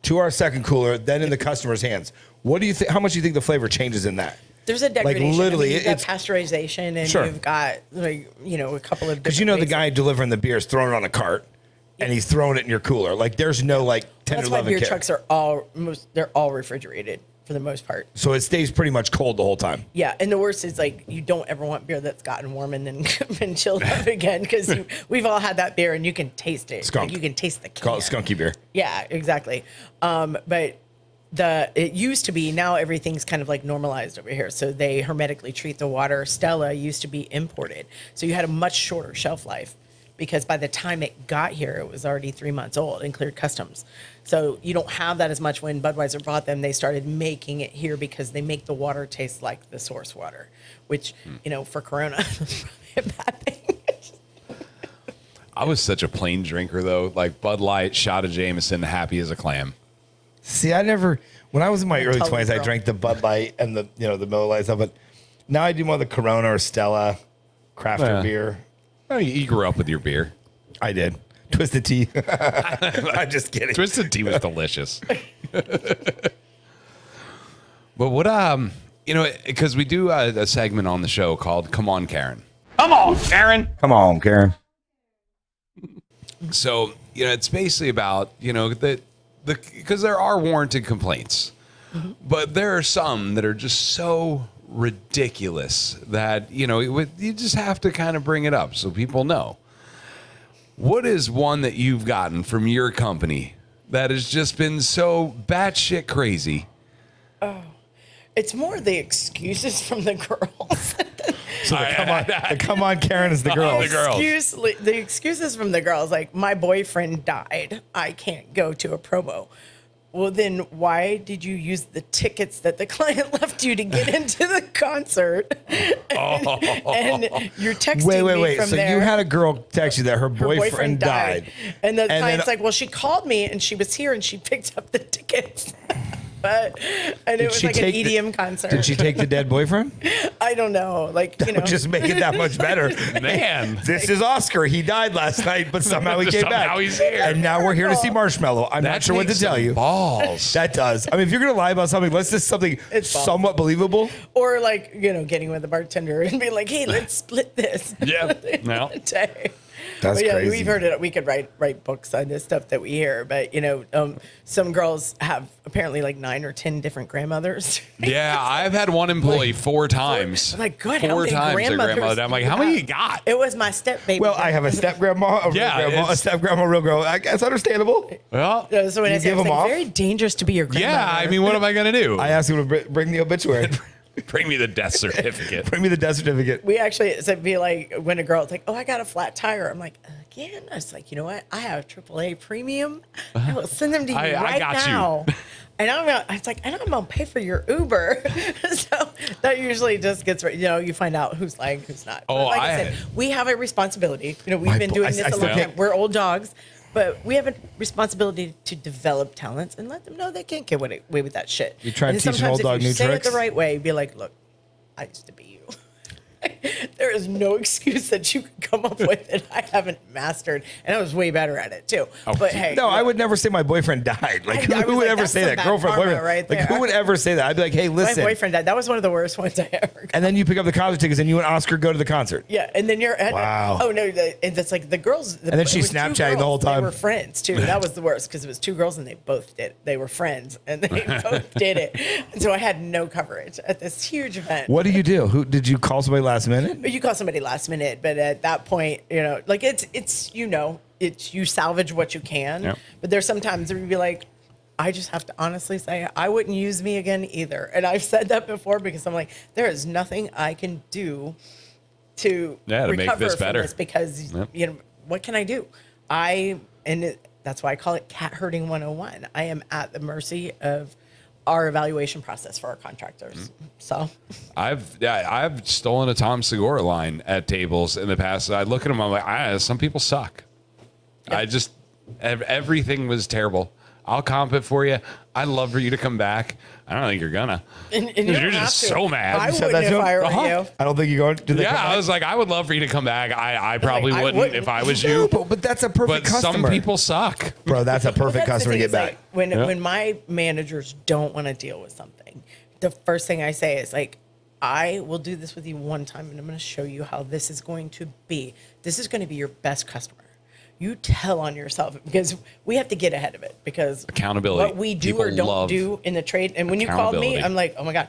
[SPEAKER 3] to our second cooler, then in the customer's hands? What do you think? How much do you think the flavor changes in that?
[SPEAKER 4] There's a degradation.
[SPEAKER 3] literally,
[SPEAKER 4] you've got
[SPEAKER 3] it's-
[SPEAKER 4] pasteurization, and
[SPEAKER 3] Sure.
[SPEAKER 4] you've got a couple of
[SPEAKER 3] Because
[SPEAKER 4] different
[SPEAKER 3] the
[SPEAKER 4] ways
[SPEAKER 3] guy delivering the beer is throwing it on a cart, and he's throwing it in your cooler. Like there's no like 10
[SPEAKER 4] That's
[SPEAKER 3] or
[SPEAKER 4] why
[SPEAKER 3] 11
[SPEAKER 4] beer
[SPEAKER 3] ca-
[SPEAKER 4] trucks are they're all refrigerated for the most part.
[SPEAKER 3] So it stays pretty much cold the whole time.
[SPEAKER 4] Yeah, and the worst is like you don't ever want beer that's gotten warm and then been chilled up again, because we've all had that beer and you can taste it.
[SPEAKER 3] Skunk.
[SPEAKER 4] Like, you can taste the can.
[SPEAKER 3] Call it skunky beer.
[SPEAKER 4] Yeah, exactly. But it used to be, now everything's kind of like normalized over here. So they hermetically treat the water. Stella used to be imported. So you had a much shorter shelf life, because by the time it got here, it was already 3 months old and cleared customs. So you don't have that as much. When Budweiser bought them, they started making it here because they make the water taste like the source water, which, for Corona, is probably a bad thing.
[SPEAKER 2] I was such a plain drinker though, like Bud Light, shot of Jameson, happy as a clam.
[SPEAKER 3] See, when I was in my early
[SPEAKER 4] tell the
[SPEAKER 3] 20s, I
[SPEAKER 4] girl.
[SPEAKER 3] drank the Bud Light and the Miller Lite stuff, but now I do more the Corona or Stella, crafter
[SPEAKER 2] Yeah.
[SPEAKER 3] beer.
[SPEAKER 2] Oh, you grew up with your beer.
[SPEAKER 3] I did. Twisted tea. I'm just kidding.
[SPEAKER 2] Twisted tea was delicious. But what because we do a segment on the show called "Come On, Karen."
[SPEAKER 1] Come on, Karen.
[SPEAKER 3] Come on, Karen.
[SPEAKER 2] So it's basically about because there are warranted complaints, but there are some that are just so ridiculous that you just have to kind of bring it up so people know. What is one that you've gotten from your company that has just been so batshit crazy?
[SPEAKER 4] It's more the excuses from the girls.
[SPEAKER 3] So the come on, Karen is the girl.
[SPEAKER 2] The girls.
[SPEAKER 4] The excuses from the girls, like, my boyfriend died, I can't go to a promo. Well, then why did you use the tickets that the client left you to get into the concert? And you're texting me
[SPEAKER 3] Wait.
[SPEAKER 4] from
[SPEAKER 3] So
[SPEAKER 4] there.
[SPEAKER 3] you had a girl text you that her
[SPEAKER 4] Her
[SPEAKER 3] boyfriend died.
[SPEAKER 4] And the
[SPEAKER 3] And
[SPEAKER 4] client's
[SPEAKER 3] then-
[SPEAKER 4] like, well, she called me and she was here and she picked up the tickets. And it was
[SPEAKER 3] she
[SPEAKER 4] like an
[SPEAKER 3] take the-
[SPEAKER 4] EDM concert.
[SPEAKER 3] Did she take the dead boyfriend?
[SPEAKER 4] I don't know. Like,
[SPEAKER 3] Just make it that much better.
[SPEAKER 2] Man.
[SPEAKER 3] This is Oscar. He died last night, but somehow he came back.
[SPEAKER 2] Somehow he's here.
[SPEAKER 3] And now we're here to see Marshmallow. I'm not
[SPEAKER 2] That
[SPEAKER 3] sure what to
[SPEAKER 2] takes
[SPEAKER 3] tell
[SPEAKER 2] some
[SPEAKER 3] you.
[SPEAKER 2] balls.
[SPEAKER 3] That does. I mean, if you're going to lie about something, let's just something
[SPEAKER 4] It's balls.
[SPEAKER 3] somewhat believable.
[SPEAKER 4] Or like, getting with the bartender and being like, hey, let's split this.
[SPEAKER 2] Yeah. No.
[SPEAKER 4] Day.
[SPEAKER 3] That's
[SPEAKER 4] But yeah,
[SPEAKER 3] crazy.
[SPEAKER 4] we've heard it. We could write books on this stuff that we hear. But some girls have apparently like 9 or 10 different grandmothers.
[SPEAKER 2] Yeah, I've had one employee 4 times.
[SPEAKER 4] I'm like, good, how
[SPEAKER 2] 4
[SPEAKER 4] many
[SPEAKER 2] times their
[SPEAKER 4] grandmothers
[SPEAKER 2] grandmother. I'm
[SPEAKER 4] do
[SPEAKER 2] like,
[SPEAKER 4] you
[SPEAKER 2] how many
[SPEAKER 4] have?
[SPEAKER 2] you got?
[SPEAKER 4] It was my step baby.
[SPEAKER 3] Well, I have a step grandma, a real
[SPEAKER 2] Yeah,
[SPEAKER 3] grandma, a
[SPEAKER 2] it's-
[SPEAKER 3] step grandma, a real grandma. That's understandable.
[SPEAKER 2] Well,
[SPEAKER 4] So when
[SPEAKER 3] You
[SPEAKER 4] I say
[SPEAKER 3] give
[SPEAKER 4] it's
[SPEAKER 3] them off?
[SPEAKER 4] very dangerous to be your grandmother.
[SPEAKER 2] yeah, I mean, what am I going to do?
[SPEAKER 3] I asked him to bring the obituary.
[SPEAKER 2] Bring me the death certificate.
[SPEAKER 3] Bring me the death certificate.
[SPEAKER 4] We actually, so it'd be like when a girl's like, oh, I got a flat tire. I'm like, again? I was like, you know what? I have AAA premium. I will send them to you
[SPEAKER 2] I
[SPEAKER 4] right
[SPEAKER 2] got you.
[SPEAKER 4] now. And I'm gonna pay for your Uber. So that usually just gets, you find out who's lying, who's not.
[SPEAKER 2] Oh,
[SPEAKER 4] But like I said, we have a responsibility. We've been doing this a long time. We're old dogs, but we have a responsibility to develop talents and let them know they can't get away with that shit.
[SPEAKER 3] You try to
[SPEAKER 4] And
[SPEAKER 3] teach an
[SPEAKER 4] sometimes
[SPEAKER 3] old dog
[SPEAKER 4] if you
[SPEAKER 3] new
[SPEAKER 4] say
[SPEAKER 3] tricks?
[SPEAKER 4] it the right way, be like, look, I used to be you. There is no excuse that you could come up with that I haven't mastered, and I was way better at it too.
[SPEAKER 2] Oh.
[SPEAKER 4] But hey,
[SPEAKER 3] No, I would never say my boyfriend died. Like,
[SPEAKER 4] I
[SPEAKER 3] who
[SPEAKER 4] was
[SPEAKER 3] would
[SPEAKER 4] like,
[SPEAKER 3] ever
[SPEAKER 4] that's
[SPEAKER 3] say
[SPEAKER 4] some
[SPEAKER 3] that?
[SPEAKER 4] bad
[SPEAKER 3] Girlfriend,
[SPEAKER 4] karma
[SPEAKER 3] boyfriend.
[SPEAKER 4] right
[SPEAKER 3] Like,
[SPEAKER 4] there.
[SPEAKER 3] who would ever say that? I'd be like, hey,
[SPEAKER 4] my
[SPEAKER 3] listen.
[SPEAKER 4] boyfriend died. That was one of the worst ones I ever got.
[SPEAKER 3] And then you pick up the concert tickets and you and Oscar go to the concert.
[SPEAKER 4] Yeah, and then you're at,
[SPEAKER 3] Wow.
[SPEAKER 4] oh no, and that's like the girls. And
[SPEAKER 3] then she's Snapchatting the whole time.
[SPEAKER 4] They were friends too. That was the worst because it was two girls and they both did it. They were friends and they both did it. And so I had no coverage at this huge event.
[SPEAKER 3] What do you do? Who did you call somebody last minute?
[SPEAKER 4] But you call somebody last minute, but at that point, like it's you salvage what you can.
[SPEAKER 2] Yep.
[SPEAKER 4] But there's sometimes where you'd be like, I just have to honestly say I wouldn't use me again either. And I've said that before because I'm like, there is nothing I can do to
[SPEAKER 2] make
[SPEAKER 4] recover
[SPEAKER 2] this
[SPEAKER 4] from
[SPEAKER 2] better.
[SPEAKER 4] this because
[SPEAKER 2] Yep.
[SPEAKER 4] what can I do? That's why I call it cat herding 101. I am at the mercy of our evaluation process for our contractors. So
[SPEAKER 2] I've stolen a Tom Segura line at tables in the past. I look at them, I'm like, some people suck.
[SPEAKER 4] Yeah.
[SPEAKER 2] Everything was terrible. I'll comp it for you. I'd love for you to come back. I don't think you're gonna.
[SPEAKER 4] and you
[SPEAKER 2] You're
[SPEAKER 4] don't
[SPEAKER 2] just
[SPEAKER 4] have to.
[SPEAKER 2] so mad.
[SPEAKER 4] I
[SPEAKER 2] You
[SPEAKER 3] said
[SPEAKER 4] wouldn't
[SPEAKER 3] that to
[SPEAKER 4] if
[SPEAKER 3] him?
[SPEAKER 4] I were
[SPEAKER 2] Uh-huh.
[SPEAKER 4] you.
[SPEAKER 3] I don't think you go. Do they come
[SPEAKER 2] Yeah,
[SPEAKER 3] back?
[SPEAKER 2] I was like, I would love for you to come back. I probably
[SPEAKER 4] I
[SPEAKER 2] wouldn't
[SPEAKER 4] wouldn't.
[SPEAKER 2] if I was
[SPEAKER 3] No,
[SPEAKER 2] you.
[SPEAKER 3] but that's a perfect
[SPEAKER 2] But
[SPEAKER 3] customer.
[SPEAKER 2] some people suck.
[SPEAKER 3] Bro, that's a perfect
[SPEAKER 4] That's the
[SPEAKER 3] customer to
[SPEAKER 4] thing
[SPEAKER 3] get
[SPEAKER 4] is,
[SPEAKER 3] back.
[SPEAKER 4] like, when my managers don't want to deal with something, the first thing I say is like, I will do this with you one time, and I'm going to show you how this is going to be. This is going to be your best customer. You tell on yourself because we have to get ahead of it because
[SPEAKER 2] Accountability.
[SPEAKER 4] what we do
[SPEAKER 2] People
[SPEAKER 4] or don't
[SPEAKER 2] love
[SPEAKER 4] do in the trade. And when you called me,
[SPEAKER 2] accountability.
[SPEAKER 4] I'm like, oh my God,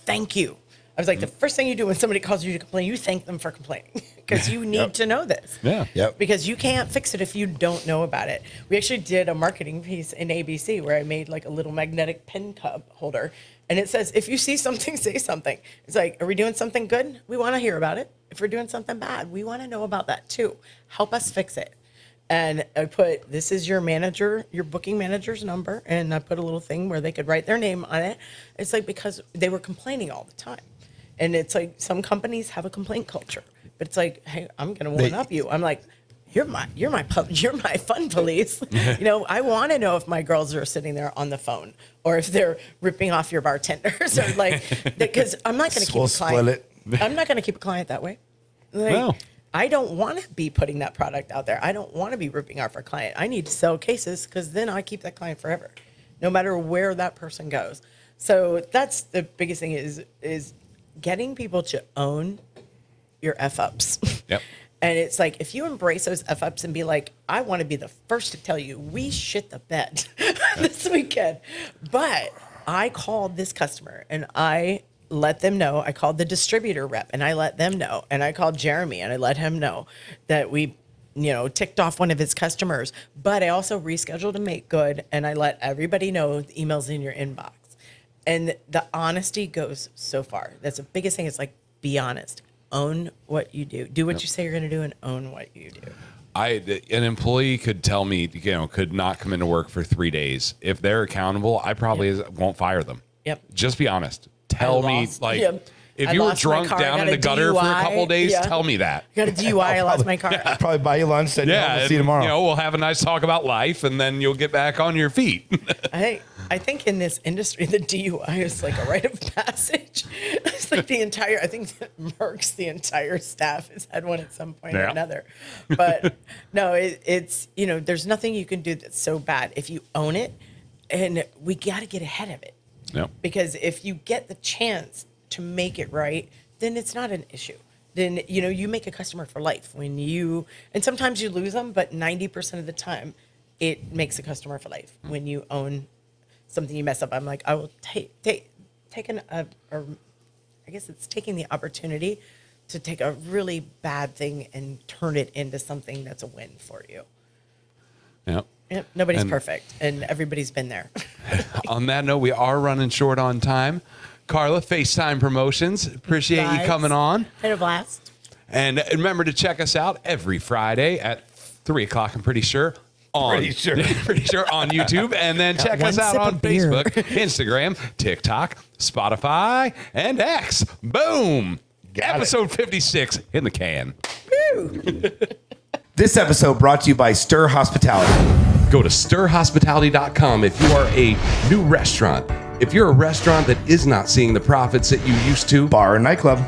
[SPEAKER 4] thank you. I was like, the first thing you do when somebody calls you to complain, you thank them for complaining because you need to know this.
[SPEAKER 2] Yeah.
[SPEAKER 3] Yep.
[SPEAKER 4] Because you can't fix it if you don't know about it. We actually did a marketing piece in ABC where I made like a little magnetic pen cup holder. And it says, if you see something, say something. It's like, are we doing something good? We want to hear about it. If we're doing something bad, we want to know about that too. Help us fix it. And I put, this is your manager, your booking manager's number. And I put a little thing where they could write their name on it. It's like, because they were complaining all the time. And it's like, some companies have a complaint culture, but it's like, hey, I'm going to one up you. I'm like, you're my fun police. I want to know if my girls are sitting there on the phone or if they're ripping off your bartenders or like, because I'm not going to keep
[SPEAKER 3] We'll
[SPEAKER 4] a client.
[SPEAKER 3] split it.
[SPEAKER 4] I'm not going to keep a client that way. Like,
[SPEAKER 2] No.
[SPEAKER 4] I don't want to be putting that product out there. I don't want to be ripping off our client. I need to sell cases because then I keep that client forever, no matter where that person goes. So that's the biggest thing is getting people to own your F-ups.
[SPEAKER 2] Yep.
[SPEAKER 4] And it's like, if you embrace those F-ups and be like, I want to be the first to tell you, we shit the bed this weekend. But I called this customer and I let them know. I called the distributor rep and I let them know. And I called Jeremy and I let him know that we, ticked off one of his customers. But I also rescheduled to make good. And I let everybody know the email's in your inbox. And the honesty goes so far. That's the biggest thing. It's like, be honest. Own what you do. Do what you say you're going to do and own what you do.
[SPEAKER 2] An employee could tell me, could not come into work for 3 days. If they're accountable, I probably won't fire them.
[SPEAKER 4] Yep.
[SPEAKER 2] Just be honest. Tell me, like,
[SPEAKER 4] Yep.
[SPEAKER 2] if
[SPEAKER 4] I
[SPEAKER 2] you were
[SPEAKER 4] lost my
[SPEAKER 2] drunk
[SPEAKER 4] car,
[SPEAKER 2] down
[SPEAKER 4] got
[SPEAKER 2] in
[SPEAKER 4] a
[SPEAKER 2] the gutter for a
[SPEAKER 4] DUI.
[SPEAKER 2] couple of days,
[SPEAKER 4] Yeah.
[SPEAKER 2] tell me that.
[SPEAKER 4] Got a DUI. I lost my car.
[SPEAKER 3] Probably buy you lunch. Said,
[SPEAKER 2] Yeah,
[SPEAKER 3] we'll see you tomorrow.
[SPEAKER 2] We'll have a nice talk about life, and then you'll get back on your feet.
[SPEAKER 4] I think in this industry, the DUI is like a rite of passage. It's like I think that Merck's, the entire staff has had one at some point or
[SPEAKER 2] Yeah.
[SPEAKER 4] another. But no, it's, there's nothing you can do that's so bad if you own it. And we got to get ahead of it.
[SPEAKER 2] Yep.
[SPEAKER 4] Because if you get the chance to make it right, then it's not an issue. Then, you make a customer for life and sometimes you lose them, but 90% of the time it makes a customer for life when you own something you mess up. I'm like, I will take I guess it's taking the opportunity to take a really bad thing and turn it into something that's a win for you.
[SPEAKER 2] Yep.
[SPEAKER 4] Yep, nobody's
[SPEAKER 2] And-
[SPEAKER 4] perfect, and everybody's been there.
[SPEAKER 2] On that note, we are running short on time. Carla, FaceTime Promotions. Appreciate you
[SPEAKER 4] Vibes.
[SPEAKER 2] coming on.
[SPEAKER 4] Had a blast.
[SPEAKER 2] And remember to check us out every Friday at 3 o'clock, I'm pretty sure. Pretty sure on YouTube. And then check us out on Facebook, Instagram, TikTok, Spotify, and X. Boom. Episode 56 in the can.
[SPEAKER 3] This episode brought to you by Stir Hospitality.
[SPEAKER 5] Go to stirhospitality.com if you are a new restaurant. If you're a restaurant that is not seeing the profits that you used to.
[SPEAKER 3] Bar and nightclub.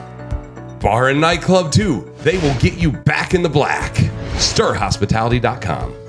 [SPEAKER 5] Bar and nightclub too. They will get you back in the black. Stirhospitality.com.